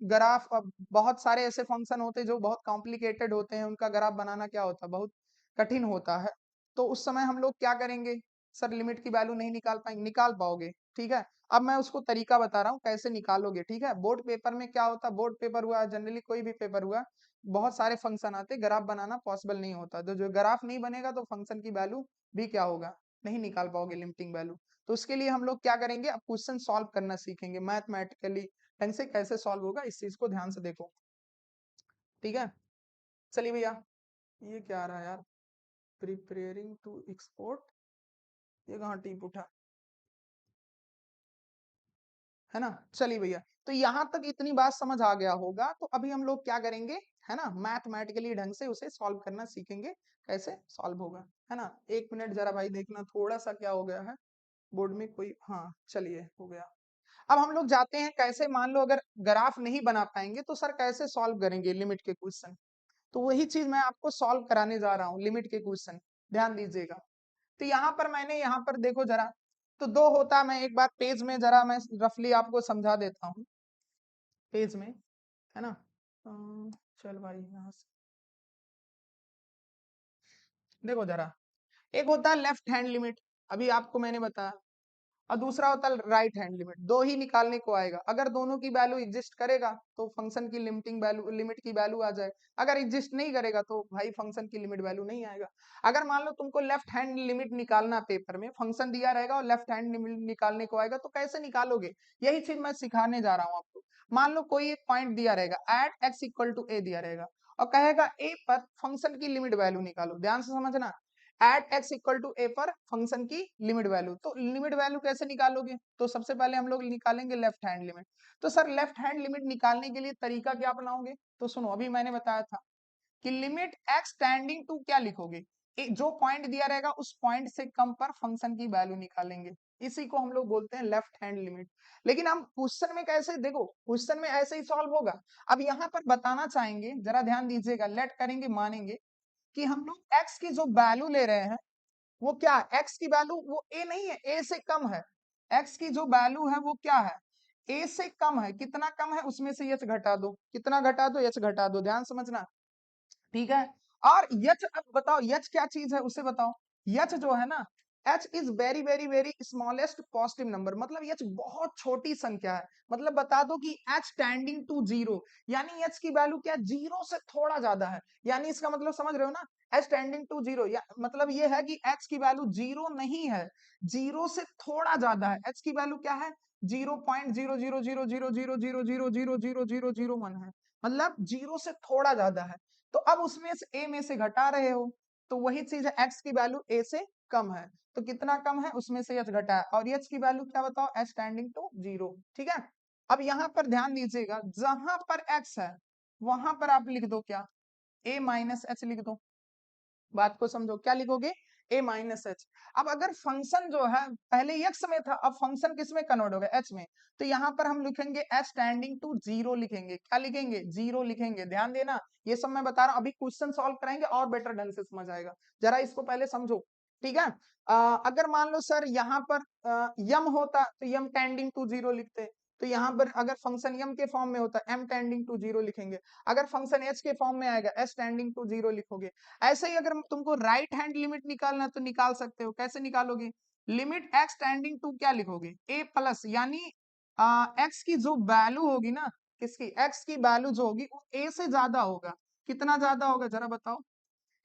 ग्राफ, बहुत सारे ऐसे फंक्शन होते हैं जो बहुत कॉम्प्लिकेटेड होते हैं, उनका ग्राफ बनाना क्या होता है, बहुत कठिन होता है। तो उस समय हम लोग क्या करेंगे, सर लिमिट की वैल्यू नहीं निकाल पाएंगे, निकाल पाओगे, ठीक है। अब मैं उसको तरीका बता रहा हूँ कैसे निकालोगे, ठीक है। बोर्ड पेपर में क्या होता है, बोर्ड पेपर हुआ, जनरली कोई भी पेपर हुआ, बहुत सारे फंक्शन आते, ग्राफ बनाना पॉसिबल नहीं होता, तो जो ग्राफ नहीं बनेगा तो फंक्शन की वैल्यू भी क्या होगा, नहीं निकाल पाओगे लिमिटिंग वैल्यू। तो उसके लिए हम लोग क्या करेंगे, अब क्वेश्चन सॉल्व करना सीखेंगे मैथमेटिकली ढंग से, कैसे सॉल्व होगा इस चीज को ध्यान से देखो, ठीक है। चलिए भैया, ये क्या आ रहा है यार, प्रिपेयरिंग टू एक्सपोर्ट, ये कहाँ टीप उठा, है ना। चलिए भैया, तो यहां तक इतनी बात समझ आ गया होगा, तो अभी हम लोग क्या करेंगे, है ना, मैथमेटिकली ढंग से उसे सॉल्व करना सीखेंगे, कैसे सॉल्व होगा, है ना। 1 मिनट जरा भाई देखना, थोड़ा सा क्या हो गया है, बोर्ड में कोई, हाँ चलिए हो गया। अब हम लोग जाते हैं कैसे, मान लो अगर ग्राफ नहीं बना पाएंगे तो सर कैसे सॉल्व करेंगे लिमिट के क्वेश्चन, तो वही चीज मैं आपको सॉल्व कराने जा रहा हूँ, लिमिट के क्वेश्चन, ध्यान दीजिएगा। तो यहाँ पर मैंने, यहाँ पर देखो जरा, तो दो होता, मैं एक बार पेज में जरा मैं रफली आपको समझा देता हूँ, पेज में, है ना। चल भाई यहाँ से देखो जरा, एक होता है लेफ्ट हैंड लिमिट, अभी आपको मैंने बताया, और दूसरा होता है राइट हैंड लिमिट, दो ही निकालने को आएगा, अगर दोनों की वैल्यू एग्जिस्ट करेगा तो फंक्शन की लिमिटिंग वैल्यू, लिमिट की वैल्यू आ जाए, अगर एग्जिस्ट नहीं करेगा तो भाई फंक्शन की लिमिट वैल्यू नहीं आएगा। अगर मान लो तुमको लेफ्ट हैंड लिमिट निकालना, पेपर में फंक्शन दिया रहेगा और लेफ्ट हैंड लिमिट निकालने को आएगा, तो कैसे निकालोगे, यही चीज मैं सिखाने जा रहा हूँ आपको। मान लो कोई एक पॉइंट दिया रहेगा, एट एक्स इक्वल टू ए दिया रहेगा, और कहेगा ए पर फंक्शन की लिमिट वैल्यू निकालो, ध्यान से समझना, एट एक्स इक्वल टू ए पर फंक्शन की लिमिट वैल्यू, तो लिमिट वैल्यू कैसे निकालोगे, तो सबसे पहले हम लोग निकालेंगे लेफ्ट हैंड लिमिट। तो सर लेफ्ट हैंड लिमिट निकालने के लिए तरीका क्या अपनाओगे, तो सुनो, अभी मैंने बताया था कि लिमिट एक्स टेंडिंग टू क्या लिखोगे, जो पॉइंट दिया रहेगा उस पॉइंट से कम पर फंक्शन की वैल्यू निकालेंगे, इसी को हम लोग बोलते हैं लेफ्ट हैंड लिमिट। लेकिन हम क्वेश्चन में कैसे, देखो क्वेश्चन में ऐसे ही सॉल्व होगा। अब यहाँ पर बताना चाहेंगे, जरा ध्यान दीजिएगा, लेट करेंगे, मानेंगे कि हम लोग x की जो वैल्यू ले रहे हैं वो क्या है, x की वैल्यू वो a नहीं है, a से कम है, x की जो वैल्यू है वो क्या है, a से कम है, कितना कम है, उसमें से h घटा दो, कितना घटा दो, h घटा दो, ध्यान समझना, ठीक है। और h, अब बताओ h क्या चीज है उसे बताओ, h जो है ना, h is very very very smallest positive number, मतलब h बहुत छोटी संख्या है। मतलब बता दो कि h टेंडिंग टू जीरो, यानी h की वैल्यू क्या, जीरो से थोड़ा ज्यादा है। यानी इसका मतलब समझ रहे हो ना, h टेंडिंग टू जीरो, या मतलब ये है कि h की वैल्यू जीरो नहीं है, जीरो से थोड़ा ज्यादा है। h की वैल्यू क्या है, 0.0000000000001 है, मतलब जीरो से थोड़ा ज्यादा है। तो अब उसमें से a में से घटा रहे हो, तो वही चीज है, x की वैल्यू a से कम है, तो कितना कम है, उसमें से h घटा है, और h की वैल्यू क्या बताओ, h टेंडिंग टू जीरो। ठीक है, अब यहाँ पर ध्यान दीजिएगा, जहां पर x है वहां पर आप लिख दो क्या, a माइनस एच लिख दो। बात को समझो, क्या लिखोगे, a माइनस एच। अब अगर फंक्शन जो है पहले x में था, अब फंक्शन किस में कन्वर्ट हो गया, h में, तो यहाँ पर हम लिखेंगे h टेंडिंग टू जीरो लिखेंगे। क्या लिखेंगे, जीरो लिखेंगे। ध्यान देना, ये सब मैं बता रहा हूँ, अभी क्वेश्चन सॉल्व कराएंगे और बेटर ढंग से समझ आएगा, जरा इसको पहले समझो। ठीक है, अगर मान लो सर यहाँ पर यम होता तो यम टेंडिंग टू जीरो लिखते, तो यहाँ पर अगर फंक्शन यम के फॉर्म में होता m टेंडिंग टू जीरो लिखेंगे, अगर फंक्शन h के फॉर्म में आएगा s टेंडिंग टू जीरो लिखोगे। ऐसे ही अगर तुमको राइट हैंड लिमिट निकालना है तो निकाल सकते हो, कैसे निकालोगे, लिमिट x टेंडिंग टू क्या लिखोगे, a प्लस, यानी x की जो वैल्यू होगी ना, किसकी, x की वैल्यू जो होगी वो a से ज्यादा होगा। कितना ज्यादा होगा जरा बताओ,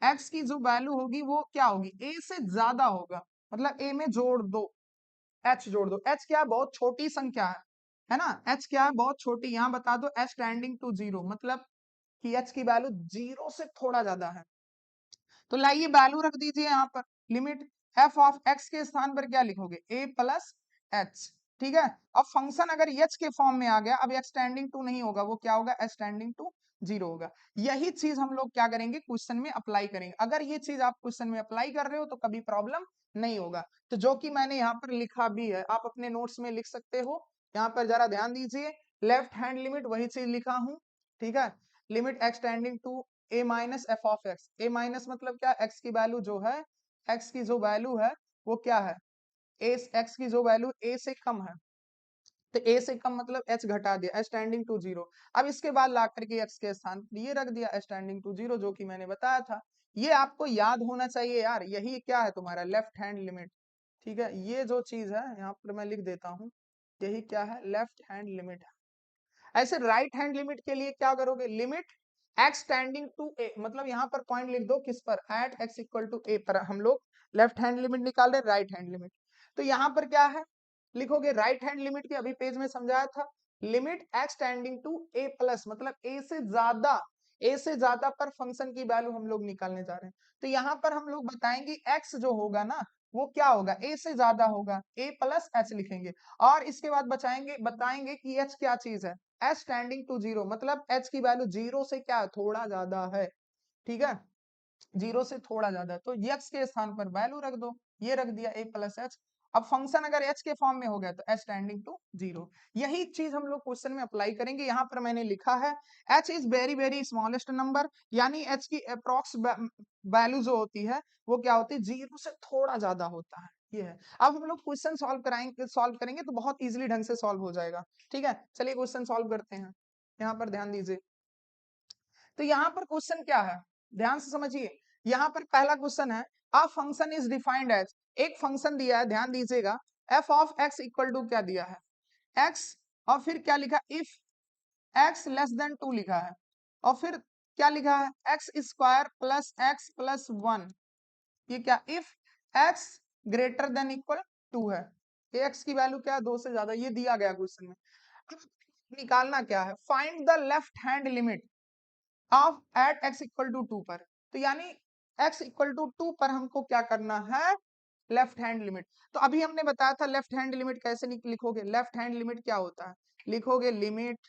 x की जो वैल्यू होगी वो क्या होगी, a से ज्यादा होगा, मतलब a में जोड़ दो, h जोड़ दो। h क्या है, बहुत छोटी संख्या है ना, h क्या है, बहुत छोटी। यहाँ बता दो h टेंडिंग टू जीरो, मतलब कि h की वैल्यू जीरो से थोड़ा ज्यादा है। तो लाइए वैल्यू रख दीजिए यहाँ पर, लिमिट f ऑफ x के स्थान पर क्या लिखोगे, a प्लस एच। ठीक है, अब फंक्शन अगर h के फॉर्म में आ गया, अब x टेंडिंग टू नहीं होगा, वो क्या होगा, h टेंडिंग टू जीरो होगा। यही चीज हम लोग क्या करेंगे, क्वेश्चन में अप्लाई करेंगे। अगर ये चीज आप क्वेश्चन में अप्लाई कर रहे हो तो कभी प्रॉब्लम नहीं होगा। तो जो कि मैंने यहाँ पर लिखा भी है, आप अपने नोट्स में लिख सकते हो। यहाँ पर जरा ध्यान दीजिए, लेफ्ट हैंड लिमिट वही चीज लिखा हूं। ठीक है, limit x tending to a minus F of x, a minus मतलब क्या, x की वैल्यू जो है, x की जो वैल्यू है वो क्या है, a, x की जो वैल्यू a से कम है, तो a से कम मतलब h घटा दिया, h टेंडिंग टू जीरो। अब इसके बाद ला करके x के स्थान पर ये रख दिया, h टेंडिंग टू जीरो, जो कि मैंने बताया था। ये आपको याद होना चाहिए यार, यही क्या है तुम्हारा लेफ्ट हैंड लिमिट। ठीक है, ये जो चीज है यहाँ पर मैं लिख देता हूँ, यही क्या है, लेफ्ट हैंड लिमिट है। ऐसे राइट हैंड लिमिट के लिए क्या करोगे, limit x tending to a, मतलब यहाँ पर पॉइंट लिख दो किस पर, at x equal to a पर हम लोग लेफ्ट हैंड लिमिट निकाल रहे, राइट हैंड लिमिट। तो यहाँ पर क्या है, लिखोगे राइट हैंड लिमिट के, अभी पेज में समझाया था, limit x tending to a plus, मतलब a से ज्यादा पर फंक्शन की वैल्यू हम लोग निकालने जा रहे हैं। तो यहाँ पर हम लोग बताएंगे x जो होगा ना वो क्या होगा, a से ज्यादा होगा, a प्लस h लिखेंगे। और इसके बाद बताएंगे कि h क्या चीज है, h टेंडिंग टू जीरो, मतलब h की वैल्यू जीरो से क्या थोड़ा ज्यादा है। ठीक है, जीरो से थोड़ा ज्यादा, तो x के स्थान पर वैल्यू रख दो, ये रख दिया a प्लस एच। अब फंक्शन अगर h के फॉर्म में हो गया तो h टेंडिंग टू जीरो। यही चीज हम लोग क्वेश्चन में अप्लाई करेंगे। यहाँ पर मैंने लिखा है h is very very smallest number, यानी h की अप्रोक्स वैल्यू जो होती है वो क्या होती है, जीरो से थोड़ा ज्यादा होता है। ये है, अब हम लोग क्वेश्चन सॉल्व करेंगे तो बहुत इजीली ढंग से सॉल्व हो जाएगा। ठीक है, चलिए क्वेश्चन सॉल्व करते हैं। यहाँ पर ध्यान दीजिए, तो यहाँ पर क्वेश्चन क्या है, ध्यान से समझिए। यहाँ पर पहला क्वेश्चन है, a function is defined as, एक फंक्शन दिया है, ध्यान दीजिएगा, F of x equal to क्या दिया है, एक्स, और फिर क्या लिखा, if x less than two लिखा है, और फिर क्या लिखा है, x square plus x plus one. ये क्या, if x greater than equal to है, ये एक्स की वैल्यू क्या है, दो से ज्यादा, ये दिया गया क्वेश्चन में। अब निकालना क्या है, find the left hand limit of at x equal to two पर, तो यानी एक्स इक्वल टू टू पर हमको क्या करना है, लेफ्ट हैंड लिमिट। तो अभी हमने बताया था लेफ्ट हैंड लिमिट कैसे लिखोगे, लेफ्ट हैंड लिमिट क्या होता है, लिखोगे लिमिट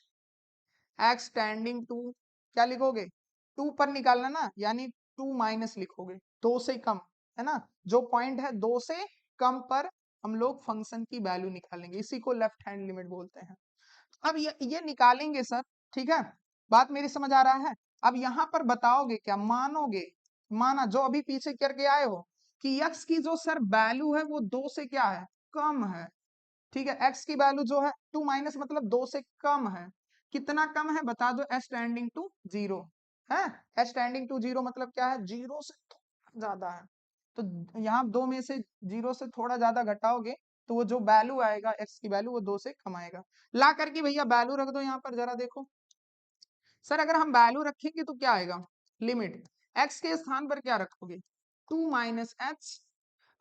एक्स टेंडिंग टू, क्या लिखोगे, टू पर निकालना ना, यानी टू माइनस लिखोगे, दो से कम, है ना, जो पॉइंट है दो से कम पर हम लोग फंक्शन की वैल्यू निकालेंगे, इसी को लेफ्ट हैंड लिमिट बोलते हैं। अब ये निकालेंगे सर, ठीक है, बात मेरी समझ आ रहा है। अब यहाँ पर बताओगे क्या, मानोगे, माना जो अभी पीछे करके आए हो कि x की जो सर वैल्यू है वो दो से क्या है, कम है। ठीक है, x की वैल्यू जो है टू माइनस मतलब दो से कम है, कितना कम है बता दो, एच टेंडिंग टू जीरो है, एच टेंडिंग टू जीरो मतलब क्या है, जीरो से थोड़ा ज्यादा है। तो यहाँ 2 में से 0 से थोड़ा ज्यादा घटाओगे तो वो जो वैल्यू आएगा एक्स की वैल्यू वो 2 से कम आएगा। ला करके भैया वैल्यू रख दो यहाँ पर, जरा देखो सर अगर हम वैल्यू रखेंगे तो क्या आएगा, लिमिट एक्स के स्थान पर क्या रखोगे 2 माइनस एच।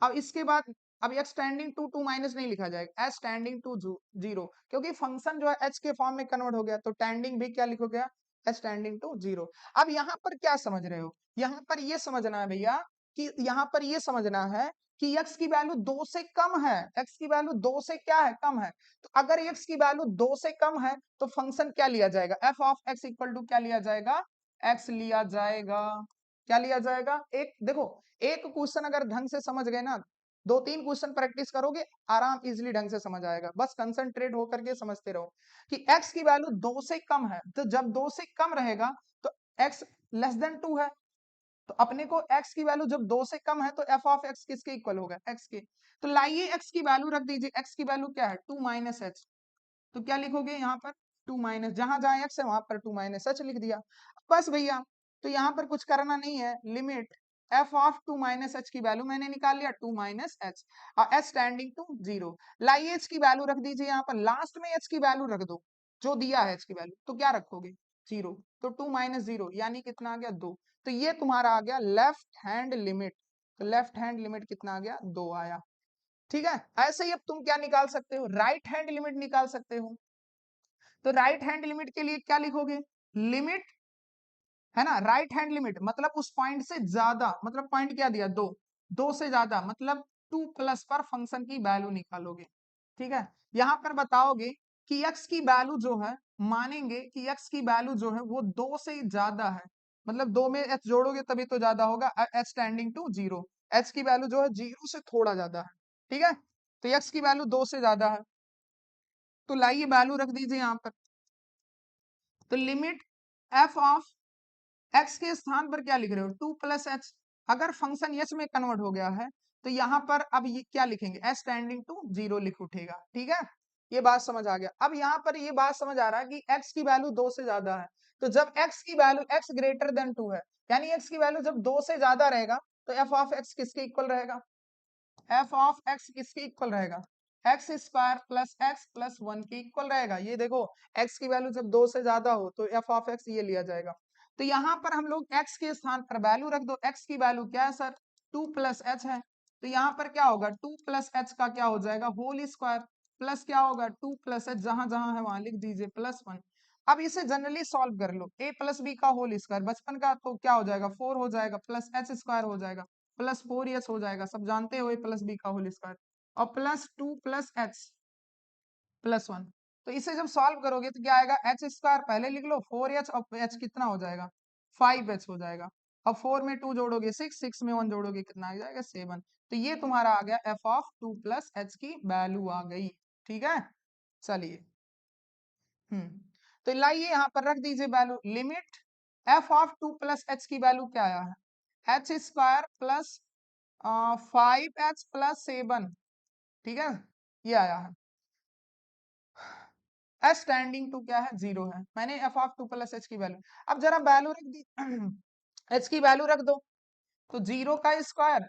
अब इसके बाद अब एक्स टेंडिंग टू 2 माइनस नहीं लिखा जाएगा, एच टेंडिंग टू 0, क्योंकि फंक्शन जो है एच के फॉर्म में कन्वर्ट हो गया, तो टेंडिंग भी क्या लिखोगे, एच टेंडिंग टू 0। अब यहाँ पर क्या समझ रहे हो, यहाँ पर ये समझना है भैया कि यहाँ पर ये समझना है कि x की वैल्यू 2 से कम है, x की वैल्यू 2 से क्या है, कम है। तो अगर x की वैल्यू 2 से कम है तो फंक्शन क्या लिया जाएगा, f of x equal to क्या लिया जाएगा, x लिया जाएगा। क्या लिया जाएगा, एक देखो एक क्वेश्चन अगर ढंग से समझ गए ना, 2-3 क्वेश्चन प्रैक्टिस करोगे आराम इजीली ढंग से समझ आएगा, बस कंसंट्रेट होकर के समझते रहो कि x की वैल्यू 2 से कम है, तो जब 2 से कम रहेगा तो x लेस देन 2 है, तो अपने को x की वैल्यू जब 2 से कम है तो f ऑफ x किसके इक्वल होगा, x के। तो लाइए x की वैल्यू रख दीजिए, x की वैल्यू क्या है 2 माइनस एच, तो क्या लिखोगे यहाँ पर 2 माइनस, जहां जहां x है वहां पर 2 माइनस एच लिख दिया बस भैया। तो यहाँ पर कुछ करना नहीं है, limit f of 2 minus H की वैल्यू मैंने निकाल लिया 2 माइनस एच और h स्टैंडिंग टू 0। लाइए h की वैल्यू रख दीजिए यहाँ पर, लास्ट में h की वैल्यू रख दो जो दिया है h की वैल्यू, तो क्या रखोगे 0, तो 2 माइनस 0 यानी कितना आ गया 2। तो ये तुम्हारा आ गया लेफ्ट हैंड लिमिट, तो लेफ्ट हैंड लिमिट कितना आ गया 2 आया। ठीक है, ऐसे ही अब तुम क्या निकाल सकते हो, राइट हैंड लिमिट निकाल सकते हो। तो राइट हैंड लिमिट के लिए क्या लिखोगे, लिमिट है ना, राइट हैंड लिमिट मतलब उस पॉइंट से ज्यादा, मतलब पॉइंट क्या दिया 2, 2 से ज्यादा मतलब 2 प्लस पर फंक्शन की वैल्यू निकालोगे। ठीक है, यहां पर बताओगे कि x की वैल्यू जो है, मानेंगे कि x की वैल्यू जो है वो 2 से ज्यादा है, मतलब 2 में h जोड़ोगे तभी तो ज्यादा होगा, h स्टैंडिंग टू 0, h की वैल्यू जो है 0 से थोड़ा ज्यादा है। ठीक है, तो x की वैल्यू 2 से ज्यादा है, तो लाइए वैल्यू रख दीजिए यहाँ पर। तो लिमिट f ऑफ x के स्थान पर क्या लिख रहे हो 2 प्लस एच, अगर फंक्शन एच में कन्वर्ट हो गया है तो यहाँ पर अब ये क्या लिखेंगे, एच स्टैंडिंग टू 0 लिख उठेगा। ठीक है, ये बात समझ आ गया। अब यहाँ पर ये बात समझ आ रहा है कि x की वैल्यू 2 से ज्यादा है, तो जब x की वैल्यू x ग्रेटर देन 2 है, यानी x की वैल्यू जब 2 से ज्यादा रहेगा तो f ऑफ x किसके इक्वल रहेगा, f ऑफ x किसके इक्वल रहेगा, x square plus x plus 1 के इक्वल रहेगा। ये देखो x की वैल्यू जब 2 से ज्यादा हो तो f ऑफ x ये लिया जाएगा। तो यहाँ पर हम लोग x के स्थान पर वैल्यू रख दो, x की वैल्यू क्या है सर 2 प्लस एच है, तो यहाँ पर क्या होगा 2 प्लस एच का क्या हो जाएगा होल स्क्वायर, प्लस क्या होगा 2 प्लस एच, जहां जहां है वहां लिख दीजिए प्लस 1। अब इसे जनरली सॉल्व कर लो, a प्लस बी का होल स्क्वायर बचपन का तो क्या हो जाएगा 4 हो जाएगा, प्लस एच स्क्वायर हो जाएगा, प्लस 4h हो जाएगा, सब जानते हो a प्लस बी का होल स्क्वायर, और प्लस 2 प्लस एच प्लस 1। तो इसे जब सॉल्व करोगे तो क्या आएगा, एच स्क्वायर पहले लिख लो 4h और एच कितना हो जाएगा 5h हो जाएगा, अब 4 में 2 जोड़ोगे 6, 6 में 1 जोड़ोगे कितना आ जाएगा 7। तो ये तुम्हारा आ गया f ऑफ 2 प्लस एच की वैल्यू आ गई। ठीक है, चलिए तो लाइए यहाँ पर रख दीजिए value, limit f of 2 plus h की वैल्यू क्या आया है, H square plus 5h plus 7। ठीक है, ये आया है, एच स्टैंडिंग टू क्या है 0 है, मैंने f ऑफ 2 प्लस एच की वैल्यू, अब जरा वैल्यू रख दी h की वैल्यू रख दो, तो 0 का स्क्वायर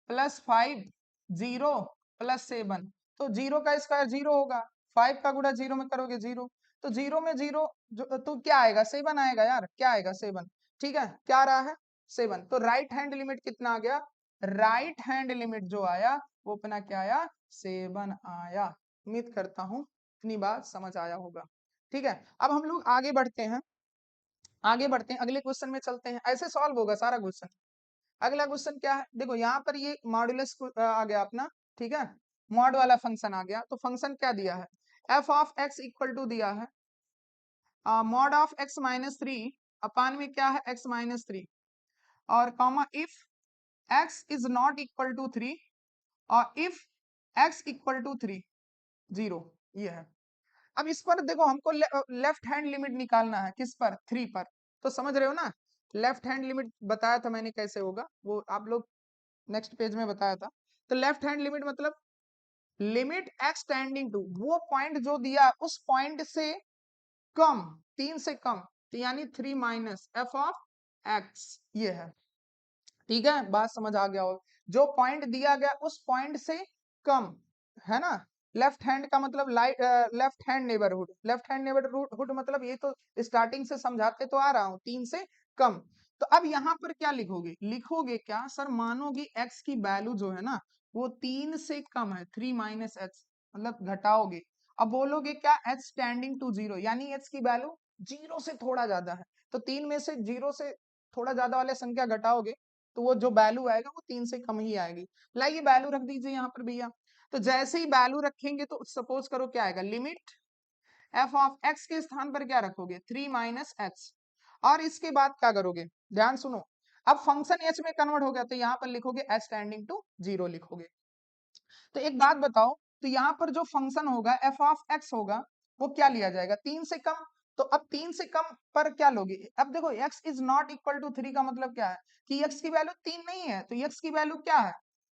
प्लस 5, 0 प्लस 7, तो 0 का स्क्वायर 0 होगा, 5 का गुणा 0 में करोगे 0, तो 0 में 0 तो क्या आएगा 7 आएगा यार, क्या आएगा 7। ठीक है, क्या आ रहा है 7, तो राइट हैंड लिमिट कितना आ गया, राइट हैंड लिमिट जो आया वो अपना क्या आया 7 आया। उम्मीद करता हूं इतनी बात समझ आया होगा। ठीक है, अब हम लोग आगे बढ़ते हैं, आगे बढ़ते हैं अगले क्वेश्चन में चलते हैं, ऐसे सॉल्व होगा सारा क्वेश्चन। अगला क्वेश्चन क्या है, देखो यहाँ पर ये मॉडुलस आ गया अपना। ठीक है, मॉड वाला फंक्शन आ गया, तो फंक्शन क्या दिया है, f of x equal to दिया है mod of x minus 3 upon में क्या है x माइनस 3, और comma if x is not equal to 3 और इफ x इक्वल टू 3 0, ये है। अब इस पर देखो हमको लेफ्ट हैंड लिमिट निकालना है, किस पर 3 पर, तो समझ रहे हो ना, लेफ्ट हैंड लिमिट बताया था मैंने कैसे होगा, वो आप लोग नेक्स्ट पेज में बताया था। तो लेफ्ट हैंड लिमिट मतलब लिमिट एक्स टेंडिंग टू, वो पॉइंट जो दिया उस पॉइंट से कम, 3 से कम, तो यानी 3 माइनस एफ ऑफ एक्स, ये है। ठीक है, बात समझ आ गया हो, जो पॉइंट दिया गया उस पॉइंट से कम, है ना। लेफ्ट हैंड का मतलब left hand neighbourhood, left hand neighbourhood मतलब ये तो स्टार्टिंग से समझाते तो आ रहा हूं, 3 से कम। तो अब यहाँ पर क्या लिखोगे, लिखोगे क्या सर, मानोगे x की वैल्यू जो है ना वो 3 से कम है, 3 माइनस एच, मतलब घटाओगे। अब बोलोगे क्या h टेंडिंग टू 0, यानी h की वैल्यू 0 से थोड़ा ज्यादा है, तो 3 में से 0 से थोड़ा ज्यादा वाले संख्या घटाओगे तो वो जो वैल्यू आएगा वो 3 से कम ही आएगी। लाइए वैल्यू रख दीजिए यहाँ पर भैया। तो जैसे ही वैल्यू रखेंगे तो सपोज करो क्या आएगा, लिमिट एफ ऑफ एक्स के स्थान पर क्या रखोगे, 3 माइनस एच, और इसके बाद क्या करोगे, ध्यान सुनो। अब फंक्शन एच में कन्वर्ट हो गया तो यहाँ पर लिखोगे एच टेंडिंग टू 0 लिखोगे। तो एक बात बताओ, तो यहाँ पर जो फंक्शन होगा एफ ऑफ एक्स होगा वो क्या लिया जाएगा, 3 से कम। तो अब 3 से कम पर क्या लोगे, अब देखो x is not equal to 3 का मतलब क्या है कि x की वैल्यू 3 नहीं है, तो x की वैल्यू क्या है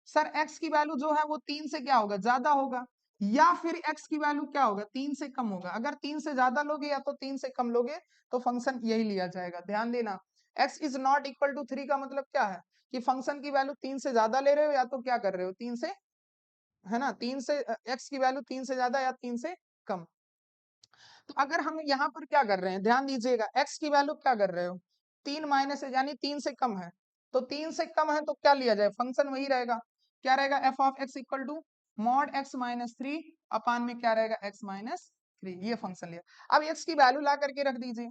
सर, x की वैल्यू जो है वो 3 से क्या होगा, ज्यादा होगा, या फिर x की वैल्यू क्या होगा, 3 से कम होगा। अगर 3 से ज्यादा लोगे या तो 3 से कम लोगे तो फंक्शन यही लिया जाएगा। ध्यान देना, x is not equal to 3 का मतलब क्या है कि फंक्शन की वैल्यू 3 से ज्यादा ले रहे हो या तो क्या कर रहे हो 3 से, है ना, 3 से x की वैल्यू 3 से ज्यादा या 3 से कम। तो अगर हम यहाँ पर क्या कर रहे हैं, ध्यान दीजिएगा, x की वैल्यू क्या कर रहे हो, 3 माइनस है यानी 3 से कम है, तो 3 से कम है तो क्या लिया जाए, फंक्शन वही रहेगा, क्या रहेगा, F of x equal to mod x minus 3 upon में क्या रहेगा, एक्स माइनस 3, ये फंक्शन लिया। अब x की वैल्यू ला करके रख दीजिए,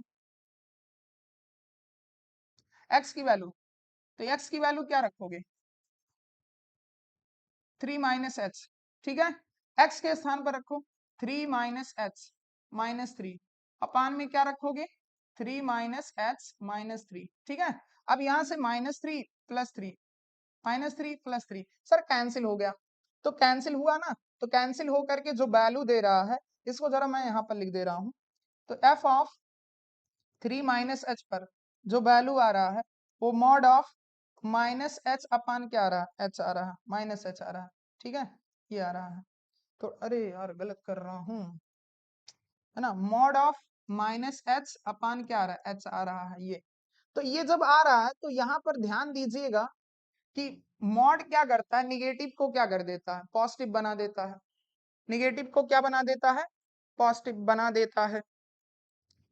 x की वैल्यू, तो x की वैल्यू क्या रखोगे, 3 माइनस एच, ठीक है, x के स्थान पर रखो 3 माइनस एच माइनस 3 अपान में क्या रखोगे, 3 माइनस एच माइनस 3, ठीक है। अब यहां से minus 3 plus 3, minus 3 plus 3 sir cancel हो गया, तो कैंसिल हुआ ना, तो कैंसिल हो करके जो वैल्यू दे रहा है इसको जरा मैं यहाँ पर लिख दे रहा हूँ। तो एफ ऑफ 3 माइनस एच पर जो वैल्यू आ रहा है वो मॉड ऑफ माइनस एच अपान क्या आ रहा है, एच आ रहा है, माइनस एच आ रहा है, ठीक है, ये आ रहा है। तो अरे यार गलत कर रहा हूँ, है ना, मॉड ऑफ माइनस एच अपान क्या आ रहा है, एच आ रहा है ये। तो ये जब आ रहा है तो यहाँ पर ध्यान दीजिएगा कि मॉड क्या करता है, निगेटिव को क्या कर देता है, पॉजिटिव बना देता है, निगेटिव को क्या बना देता है, पॉजिटिव बना देता है,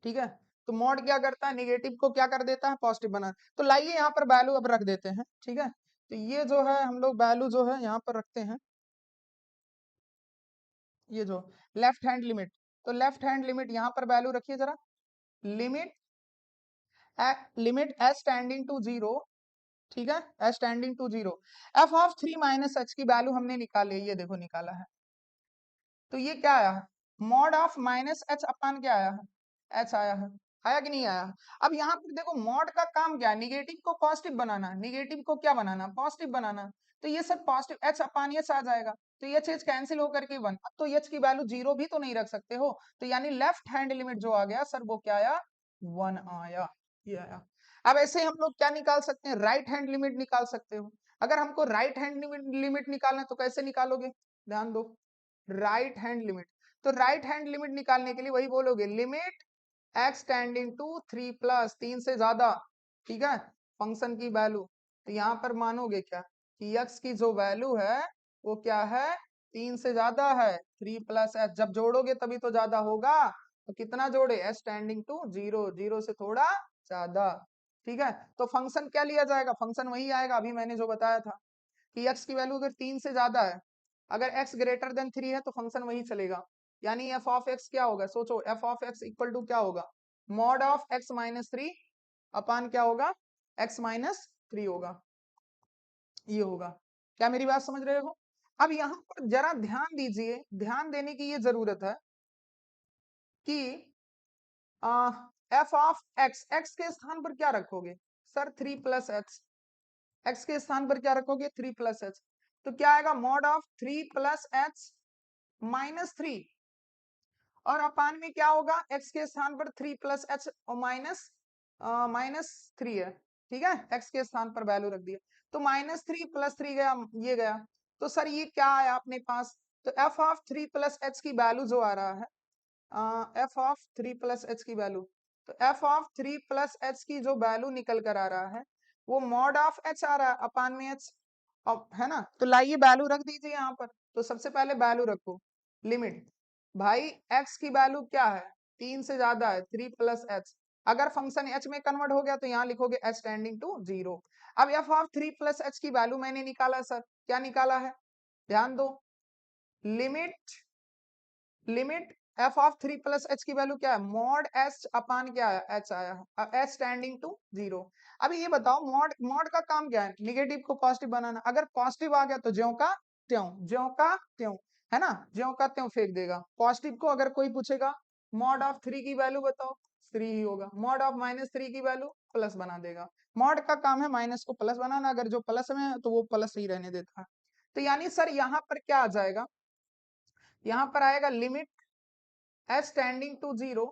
ठीक है। तो मॉड क्या करता है, निगेटिव को क्या कर देता है, पॉजिटिव बना। तो लाइए यहाँ पर वैल्यू अब रख देते हैं, ठीक है। तो ये जो है हम लोग वैल्यू जो है यहाँ पर रखते हैं, ये जो लेफ्ट हैंड लिमिट, तो लेफ्ट हैंड लिमिट यहाँ पर वैल्यू रखिए जरा, limit limit S tending to 0, ठीक है, S tending to 0, F of 3 minus H की वैल्यू हमने निकाली, ये देखो निकाला है। तो ये क्या आया है, मॉड ऑफ माइनस एच अपान क्या आया है, एच आया है, आया कि नहीं आया। अब यहाँ पर देखो मॉड का काम क्या है, निगेटिव को पॉजिटिव बनाना, निगेटिव को क्या बनाना, पॉजिटिव बनाना। तो ये सब पॉजिटिव, एच अपान एच आ जाएगा, तो एच एच कैंसिल होकर के 1, अब तो एच की वैल्यू 0 भी तो नहीं रख सकते हो, तो यानी लेफ्ट हैंड लिमिट जो आ गया सर वो क्या आया, 1 आया, ये आया। अब ऐसे हम लोग क्या निकाल सकते हैं, राइट हैंड लिमिट निकाल सकते हो। अगर हमको राइट हैंड लिमिट निकालना है तो कैसे निकालोगे, ध्यान दो, राइट हैंड लिमिट, तो राइट हैंड लिमिट निकालने के लिए वही बोलोगे, limit x tending to 3 plus 3 से ज्यादा, ठीक है, फंक्शन की वैल्यू। तो यहाँ पर मानोगे क्या कि x की जो वैल्यू है वो क्या है, 3 से ज्यादा है, 3 प्लस एच, जब जोड़ोगे तभी तो ज्यादा होगा, तो कितना जोड़े, एस टेंडिंग टू 0, 0 से थोड़ा ज्यादा, ठीक है। तो फंक्शन क्या लिया जाएगा, फंक्शन वही आएगा अभी मैंने जो बताया था कि x की वैल्यू अगर 3 से ज्यादा है, अगर x ग्रेटर देन 3 है तो फंक्शन वही चलेगा, यानी एफ ऑफ एक्स क्या होगा, सोचो, F of x equal to क्या होगा, mod of x minus 3 upon क्या होगा, एक्स माइनस 3 होगा, ये होगा। क्या मेरी बात समझ रहे हो। अब यहाँ पर जरा ध्यान दीजिए, ध्यान देने की ये जरूरत है कि एफ ऑफ एक्स, एक्स के स्थान पर क्या रखोगे सर, 3 प्लस एच, एक्स के स्थान पर क्या रखोगे, 3 प्लस एच, तो क्या आएगा, mod of 3 plus H minus 3, और अपान में क्या होगा, x के स्थान पर 3 प्लस एच और माइनस माइनस 3 है, ठीक है, x के स्थान पर वैल्यू रख दिया, तो माइनस 3 प्लस 3 गया, ये गया। तो सर ये क्या आया अपने पास, तो f ऑफ 3 प्लस एच की वैल्यू जो आ रहा है, f ऑफ 3 प्लस एच की वैल्यू, तो f ऑफ 3 प्लस एच की जो वैल्यू निकल कर आ रहा है वो मॉड ऑफ h आ रहा है अपान में h, अब है ना, तो लाइए वैल्यू रख दीजिए यहाँ पर। तो सबसे पहले वैल्यू रखो, लिमिट भाई x की वैल्यू क्या है, 3 से ज्यादा है, 3 प्लस एच। अगर फंक्शन h में कन्वर्ट हो गया तो यहाँ लिखोगे h टेंडिंग टू 0। अब f ऑफ 3 प्लस एच की वैल्यू मैंने निकाला सर, क्या निकाला है, ध्यान दो, limit limit f of 3 plus h की वैल्यू क्या है, मॉड एच अपान क्या है, h आया है, h टेंडिंग टू 0। अभी ये बताओ, मॉड मॉड का काम क्या है, निगेटिव को पॉजिटिव बनाना। अगर पॉजिटिव आ गया तो ज्यों का त्यों, है ना, ज्यों का त्यों फेंक देगा। पॉजिटिव को अगर कोई पूछेगा मॉड ऑफ 3 की वैल्यू बताओ, 3 ही होगा। मॉड ऑफ -3 की वैल्यू प्लस बना देगा। मॉड का काम है माइनस को प्लस बनाना, अगर जो प्लस में है तो वो प्लस ही रहने देता है। तो यानी सर यहाँ पर क्या आ जाएगा, यहाँ पर आएगा limit h tending to 0,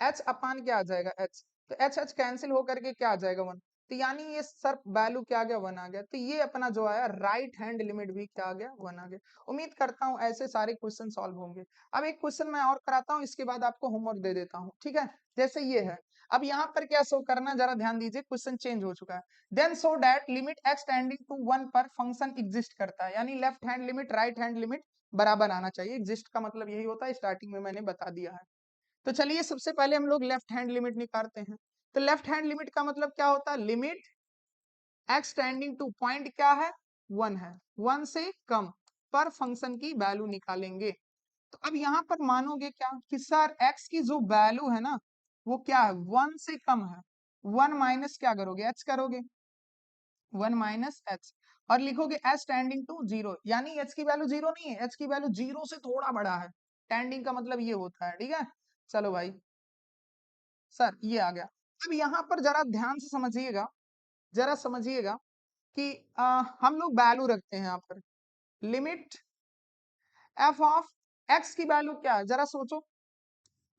h upon क्या आ जाएगा, h। तो h h कैंसिल होकर के क्या आ जाएगा, 1। तो यानी ये सर वैल्यू क्या आ गया, 1 आ गया। तो ये अपना जो आया राइट हैंड लिमिट भी क्या आ गया, 1 आ गया। उम्मीद करता हूं ऐसे सारे क्वेश्चन सॉल्व होंगे। अब एक क्वेश्चन मैं और कराता हूं, इसके बाद आपको होमवर्क दे देता हूं, ठीक है। जैसे ये है, अब यहाँ पर क्या शो करना, जरा ध्यान दीजिए, क्वेश्चन चेंज हो चुका है। Then so that limit x tending to 1 पर फंक्शन एग्जिस्ट करता है, यानी left hand limit right hand limit बराबर आना चाहिए। एग्जिस्ट का मतलब यही होता है, स्टार्टिंग में मैंने बता दिया है। तो चलिए सबसे पहले हम लोग लेफ्ट हैंड लिमिट निकालते हैं। तो लेफ्ट हैंड लिमिट का मतलब क्या होता है, limit x tending to, point क्या है, 1 है, 1 से कम पर फंक्शन की वैल्यू निकालेंगे। तो अब यहाँ पर मानोगे क्या कि सर x की जो वैल्यू है ना वो क्या है, 1 से कम है। 1 माइनस क्या करोगे, h करोगे, 1 माइनस एच, और लिखोगे h टेंडिंग टू 0, यानी h की वैल्यू 0 नहीं है, h की वैल्यू 0 से थोड़ा बड़ा है। टेंडिंग का मतलब ये होता है, ठीक है। चलो भाई सर ये आ गया। अब यहाँ पर जरा ध्यान से समझिएगा, जरा समझिएगा कि हम लोग वैल्यू रखते हैं यहाँ पर, लिमिट f ऑफ x की वैल्यू क्या है, जरा सोचो,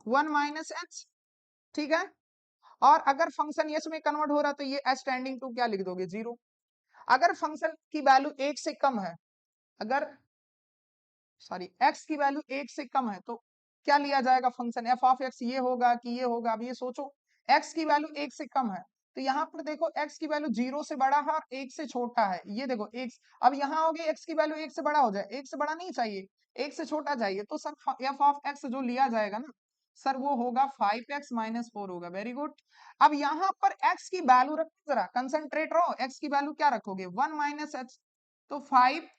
1 माइनस एच, ठीक है। और अगर फंक्शन यस में कन्वर्ट हो रहा है तो ये h टेंडिंग टू क्या लिख दोगे, 0। अगर फंक्शन की वैल्यू 1 से कम है, अगर सॉरी x की वैल्यू 1 से कम है तो क्या लिया जाएगा फंक्शन f ऑफ x, ये होगा कि ये होगा। अब ये सोचो, x की वैल्यू 1 से कम है तो यहाँ पर देखो x की वैल्यू 0 से बड़ा है और 1 से छोटा है, ये देखो 1। अब यहाँ हो गई x की वैल्यू 1 से बड़ा हो जाए, 1 से बड़ा नहीं चाहिए, 1 से छोटा चाहिए। तो सर f ऑफ x जो लिया जाएगा ना सर वो होगा 5x माइनस 4 होगा। Very good. अब यहाँ पर x की वैल्यू रखो, जरा कंसंट्रेट रहो, x की वैल्यू क्या रखोगे, 1 माइनस एच। तो 5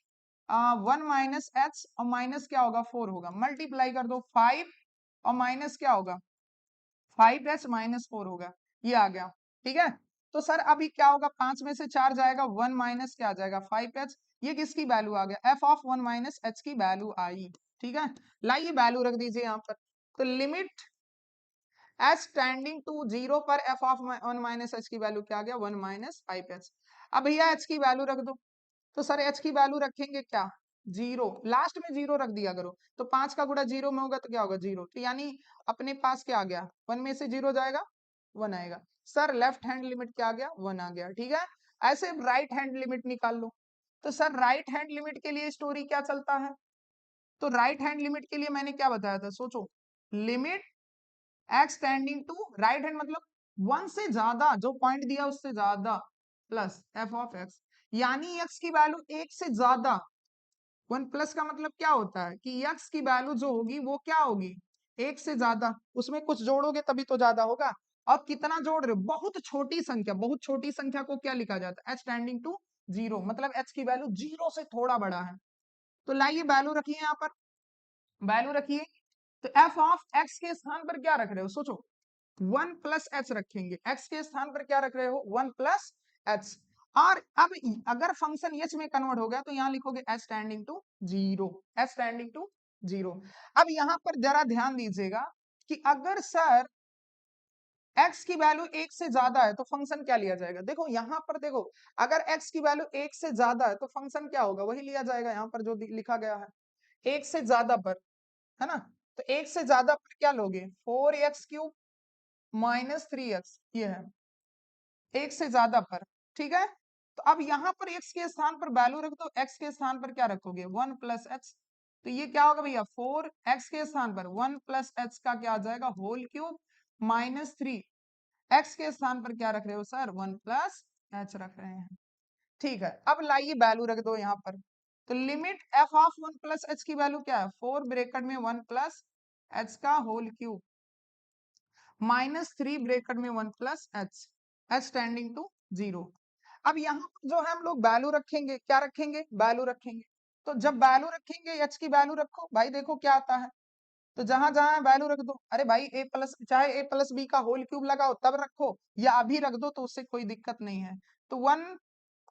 1 माइनस एच और माइनस क्या होगा, 4 होगा। मल्टीप्लाई कर दो 5 और माइनस क्या होगा, 5h माइनस 4 होगा। ये आ गया, ठीक है। तो सर अभी क्या होगा, 5 में से 4 जाएगा, 1 माइनस क्या आ जाएगा, 5h। ये किसकी वैल्यू आ गया, f ऑफ 1 माइनस h की वैल्यू आई, ठीक है। लाइए वैल्यू रख दीजिए यहाँ पर। तो लिमिट h टेंडिंग टू 0 पर f ऑफ 1 माइनस h की वैल्यू क्या आ गया, 1 माइनस 5h। अब भैया h की वैल्यू रख दो। तो सर h की वैल्यू रखेंगे क्या, 0, लास्ट में 0 रख दिया करो। तो 5 का गुणा 0 में होगा तो क्या होगा, 0। तो यानी अपने पास क्या आ गया, 1 में से 0 जाएगा, 1 आएगा। सर लेफ्ट हैंड लिमिट क्या आ गया, 1 आ गया, ठीक है। ऐसे राइट हैंड लिमिट निकाल लो। तो सर राइट हैंड लिमिट के लिए स्टोरी क्या चलता है, तो राइट हैंड लिमिट के लिए मैंने क्या बताया था, सोचो, limit x tending to, right hand मतलब 1 से ज्यादा, जो पॉइंट दिया उससे ज्यादा, प्लस f ऑफ x, यानी x की वैल्यू 1 से ज्यादा। 1 प्लस का मतलब क्या होता है कि x की वैल्यू जो होगी वो क्या होगी, 1 से ज्यादा। उसमें कुछ जोड़ोगे तभी तो ज्यादा होगा। और कितना जोड़ रहे हो, बहुत छोटी संख्या, बहुत छोटी संख्या को क्या लिखा जाता है, h टेंडिंग टू 0, मतलब h की वैल्यू 0 से थोड़ा बड़ा है। तो लाइए वैल्यू रखिए यहाँ पर, वैल्यू रखिए। तो f ऑफ x के स्थान पर क्या रख रहे हो, सोचो, 1 प्लस एच रखेंगे, x के स्थान पर क्या रख रहे हो, 1 प्लस एच। और अब अगर फंक्शन एच में कन्वर्ट हो गया तो यहाँ लिखोगे h tending to 0, h tending to 0। अब यहाँ पर जरा ध्यान दीजिएगा कि अगर सर x की वैल्यू 1 से ज्यादा है तो फंक्शन क्या लिया जाएगा, देखो यहाँ पर देखो, अगर x की वैल्यू 1 से ज्यादा है तो फंक्शन क्या होगा, वही लिया जाएगा यहाँ पर जो लिखा गया है, 1 से ज्यादा पर, है ना। तो 1 से ज्यादा पर क्या लोगे, 4x क्यूब माइनस 3x, ये है 1 से ज्यादा पर, ठीक है। तो अब यहाँ पर x के स्थान पर वैल्यू रख दो, x के स्थान पर क्या रखोगे, 1 प्लस एच। तो ये क्या होगा भैया, 4x के स्थान पर 1 प्लस एच का क्या आ जाएगा, होल क्यूब माइनस 3, x के स्थान पर क्या रख रहे हो सर, 1 प्लस एच रख रहे हैं। ठीक है, अब लाइए वैल्यू रख दो यहाँ पर। तो limit f of 1 plus h की वैल्यू क्या है, 4 ब्रेकेट में 1 प्लस एच का होल क्यूब माइनस 3 ब्रेकेट में 1 plus h, h tending to 0। अब यहाँ पर जो है हम लोग वैल्यू रखेंगे, क्या रखेंगे, वैल्यू रखेंगे। तो जब वैल्यू रखेंगे एच की वैल्यू रखो भाई, देखो क्या आता है। तो जहां जहां वैल्यू रख दो, अरे भाई ए प्लस, चाहे ए प्लस बी का होल क्यूब लगाओ तब रखो या अभी रख दो तो उससे कोई दिक्कत नहीं है। तो 1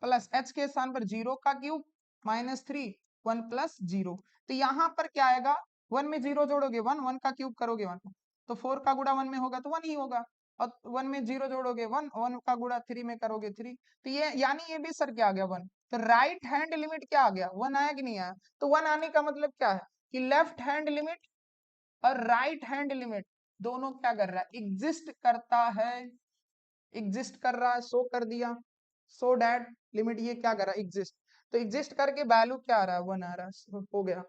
प्लस एच के स्थान पर 0 का क्यूब माइनस 3, 1 प्लस 0। तो यहाँ पर क्या आएगा, 1 में 0 जोड़ोगे 1, 1 का क्यूब करोगे 1, तो 4 का गुणा 1 में होगा तो 1 ही होगा। और 1 में 0 जोड़ोगे 1, 1 का गुणा 3 में करोगे 3। तो ये यानी ये भी सर क्या आ गया 1। तो राइट हैंड लिमिट क्या आ गया, 1 आया कि नहीं आया। तो 1 आने का मतलब क्या है कि लेफ्ट हैंड लिमिट और राइट हैंड लिमिट दोनों क्या कर रहा है, एग्जिस्ट करता है, एग्जिस्ट कर रहा है, शो कर दिया। सो डैट लिमिट ये क्या कर रहा है, एग्जिस्ट। तो एग्जिस्ट करके वैल्यू क्या आ रहा है, 1 आ रहा है, हो गया।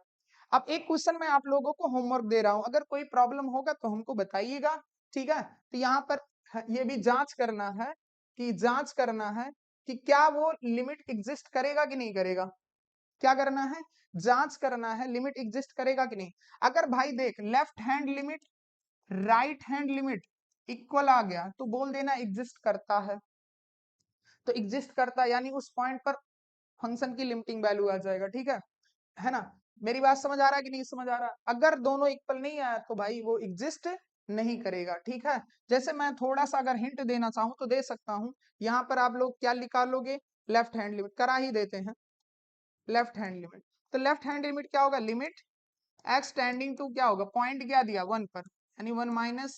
अब एक क्वेश्चन मैं आप लोगों को होमवर्क दे रहा हूं, अगर कोई प्रॉब्लम होगा तो हमको बताइएगा, ठीक है। तो यहाँ पर ये भी जांच करना है, कि जांच करना है कि क्या वो लिमिट एग्जिस्ट करेगा कि नहीं करेगा। क्या करना है, जांच करना है लिमिट एग्जिस्ट करेगा कि नहीं। अगर भाई देख left hand limit right hand limit equal आ गया तो बोल देना एग्जिस्ट करता है। तो एग्जिस्ट करता है यानी उस पॉइंट पर फंक्शन की लिमिटिंग वैल्यू आ जाएगा, ठीक है ना। मेरी बात समझ आ रहा है कि नहीं समझ आ रहा। अगर दोनों इक्वल नहीं आया तो भाई वो एग्जिस्ट नहीं करेगा, ठीक है। जैसे मैं थोड़ा सा अगर हिंट देना चाहूं तो दे सकता हूं। यहाँ पर आप लोग क्या निकालोगे, लेफ्ट हैंड लिमिट करा ही देते हैं, लेफ्ट हैंड लिमिट। तो लेफ्ट हैंड लिमिट क्या होगा, लिमिट एक्स टेंडिंग टू क्या होगा, पॉइंट क्या दिया 1 पर, यानी 1 माइनस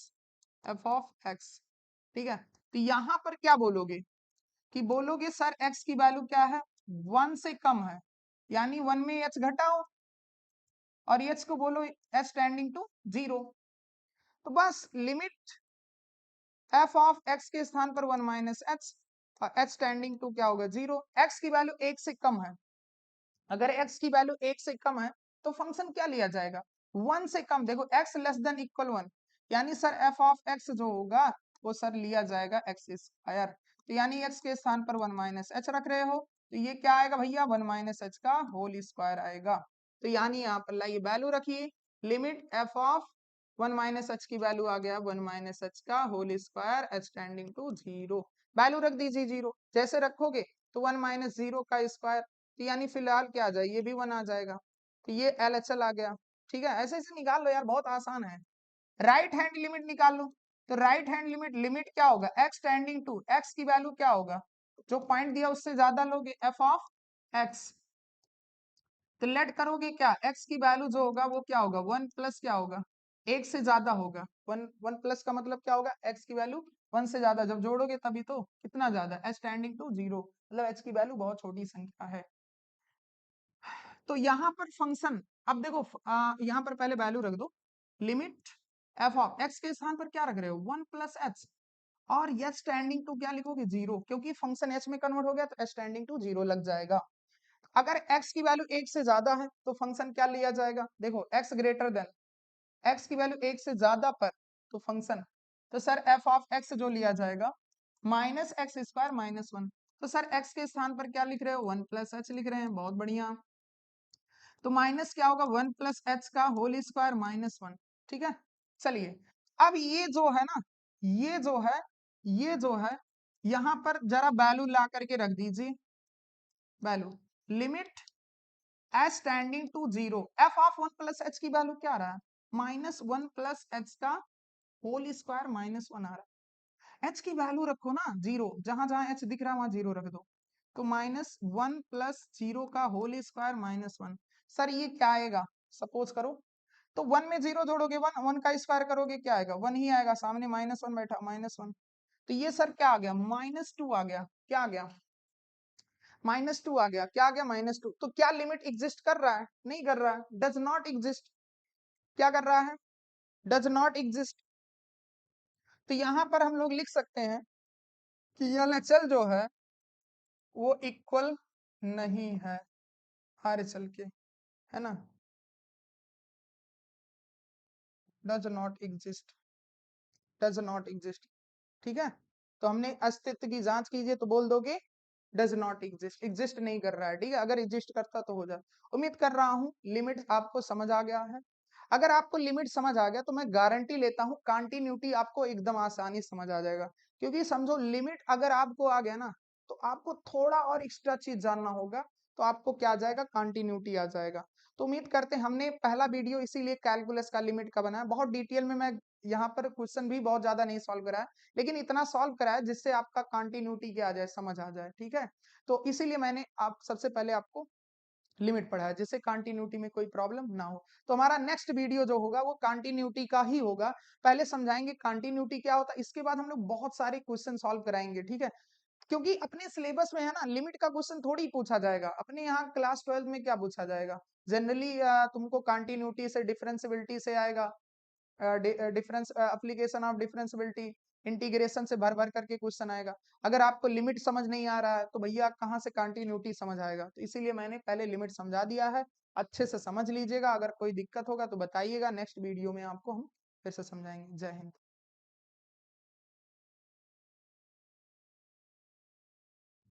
एफ ऑफ एक्स, ठीक है। तो यहां पर क्या बोलोगे कि बोलोगे सर एक्स की वैल्यू क्या है, 1 से कम है, यानी 1 में एच घटाओ और एच को बोलो एच टेंडिंग टू 0। तो बस लिमिट एफ ऑफ एक्स के स्थान पर 1 माइनस एच और एच टेंडिंग टू क्या होगा 0। एक्स की वैल्यू 1 से कम है, अगर x की वैल्यू 1 से कम है तो फंक्शन क्या लिया जाएगा, 1 से कम। देखो x लेस देन इक्वल 1, यानी सर f ऑफ x जो होगा वो सर लिया जाएगा x स्क्वायर। तो यानी x के स्थान पर 1 माइनस एच रख रहे हो, तो ये क्या आएगा भैया, 1 माइनस एच का होल स्क्वायर आएगा। तो यानी यहाँ पर लाइए वैल्यू रखिए, limit f of 1 minus H की वैल्यू आ गया 1 माइनस एच का whole square h tending to 0। Value रख दीजिए 0, जैसे रखोगे तो 1 माइनस 0 का स्क्वायर, तो यानी फिलहाल क्या आ जाए, ये भी 1 आ जाएगा। तो ये LHL आ गया, ठीक है। ऐसे ऐसे निकाल लो यार, बहुत आसान है। राइट हैंड लिमिट निकाल लो। तो राइट हैंड लिमिट, लिमिट क्या होगा, एक्स टेंडिंग टू, एक्स की वैल्यू क्या होगा, जो पॉइंट दिया उससे ज्यादा लोगे, एफ ऑफ एक्स। तो लेट करोगे क्या, एक्स की वैल्यू जो होगा वो क्या होगा, 1 प्लस क्या होगा, एक से ज्यादा होगा। 1 प्लस का मतलब क्या होगा, एक्स की वैल्यू 1 से ज्यादा, जब जोड़ोगे तभी तो कितना ज्यादा, एच टेंडिंग टू 0, मतलब एच की वैल्यू बहुत छोटी संख्या है। तो यहाँ पर फंक्शन, अब देखो यहाँ पर पहले वैल्यू रख दो, लिमिट एफ ऑफ एक्स के स्थान पर क्या रख रहे हो 1 प्लस एच, और एच टेंडिंग टू क्या लिखोगे 0, क्योंकि फंक्शन एच में कन्वर्ट हो गया तो एच टेंडिंग टू 0 लग जाएगा। अगर एक्स की वैल्यू 1 से ज्यादा है तो फंक्शन क्या लिया जाएगा, देखो एक्स ग्रेटर देन, एक्स की वैल्यू 1 से ज्यादा पर तो फंक्शन, तो सर एफ ऑफ एक्स जो लिया जाएगा माइनस एक्स स्क्वायर माइनस 1। तो सर एक्स के स्थान पर क्या लिख रहे हो 1 प्लस एच लिख रहे हैं, बहुत बढ़िया। तो माइनस क्या होगा 1 प्लस एच का होल स्क्वायर माइनस 1, ठीक है। चलिए अब ये जो है ना, ये जो है, ये जो है, यहां पर जरा वैल्यू ला करके रख दीजिए, value limit h tending to 0, F of 1 plus h की वैल्यू क्या आ रहा है, माइनस 1 प्लस एच का होल स्क्वायर माइनस 1 आ रहा है। एच की वैल्यू रखो ना 0, जहां जहां एच दिख रहा है वहां 0 रख दो। तो माइनस 1 प्लस 0 का होल स्क्वायर माइनस 1। सर ये क्या आएगा, सपोज करो तो 1 में 0 जोड़ोगे 1, 1 का स्क्वायर करोगे क्या आएगा 1 ही आएगा, सामने माइनस 1 बैठा माइनस 1। तो ये सर क्या आ गया, माइनस 2 आ गया, क्या आ गया, माइनस 2 आ गया, क्या आ गया माइनस 2। तो क्या लिमिट एग्जिस्ट कर रहा है, नहीं कर रहा है, डज नॉट एग्जिस्ट। क्या कर रहा है, डज नॉट एग्जिस्ट। तो यहां पर हम लोग लिख सकते हैं कि LHL जो है वो इक्वल नहीं है RHL के, है ना, does not exist, does not exist, ठीक है। तो हमने अस्तित्व की जांच कीजिए तो बोल दोगे डज नॉट एग्जिस्ट, एग्जिस्ट नहीं कर रहा है, ठीक है। अगर एग्जिस्ट करता तो हो जाए। उम्मीद कर रहा हूं लिमिट आपको समझ आ गया है। अगर आपको लिमिट समझ आ गया तो मैं गारंटी लेता हूं कंटिन्यूटी आपको एकदम आसानी समझ आ जाएगा। क्योंकि समझो लिमिट अगर आपको आ गया ना, तो आपको थोड़ा और एक्स्ट्रा चीज जानना होगा, तो आपको क्या आ जाएगा, कंटिन्यूटी आ जाएगा। तो उम्मीद करते हैं हमने पहला वीडियो इसीलिए कैलकुलस का लिमिट का बनाया। बहुत डिटेल में मैं यहाँ पर क्वेश्चन भी बहुत ज्यादा नहीं सॉल्व कराया, लेकिन इतना सॉल्व कराया जिससे आपका कंटिन्यूटी क्या आ जाए, समझ आ जाए, ठीक है। तो इसीलिए मैंने आप सबसे पहले आपको लिमिट पढ़ाया, जिससे कंटिन्यूटी में कोई प्रॉब्लम ना हो। तो हमारा नेक्स्ट वीडियो जो होगा वो कंटिन्यूटी का ही होगा। पहले समझाएंगे कंटिन्यूटी क्या होता है, इसके बाद हम लोग बहुत सारे क्वेश्चन सॉल्व कराएंगे, ठीक है। क्योंकि अपने सिलेबस में है ना, लिमिट का क्वेश्चन थोड़ी पूछा जाएगा। अपने यहाँ क्लास 12 में क्या पूछा जाएगा, जनरली तुमको कंटिन्यूटी से, डिफरेंशियबिलिटी से आएगा, difference application of differentiability, integration से भर भर करके क्वेश्चन आएगा। अगर आपको लिमिट समझ नहीं आ रहा है तो भैया कहाँ से कंटिन्यूटी समझ आएगा। तो इसीलिए मैंने पहले लिमिट समझा दिया है, अच्छे से समझ लीजिएगा। अगर कोई दिक्कत होगा तो बताइएगा, नेक्स्ट वीडियो में आपको हम फिर से समझाएंगे। जय हिंद।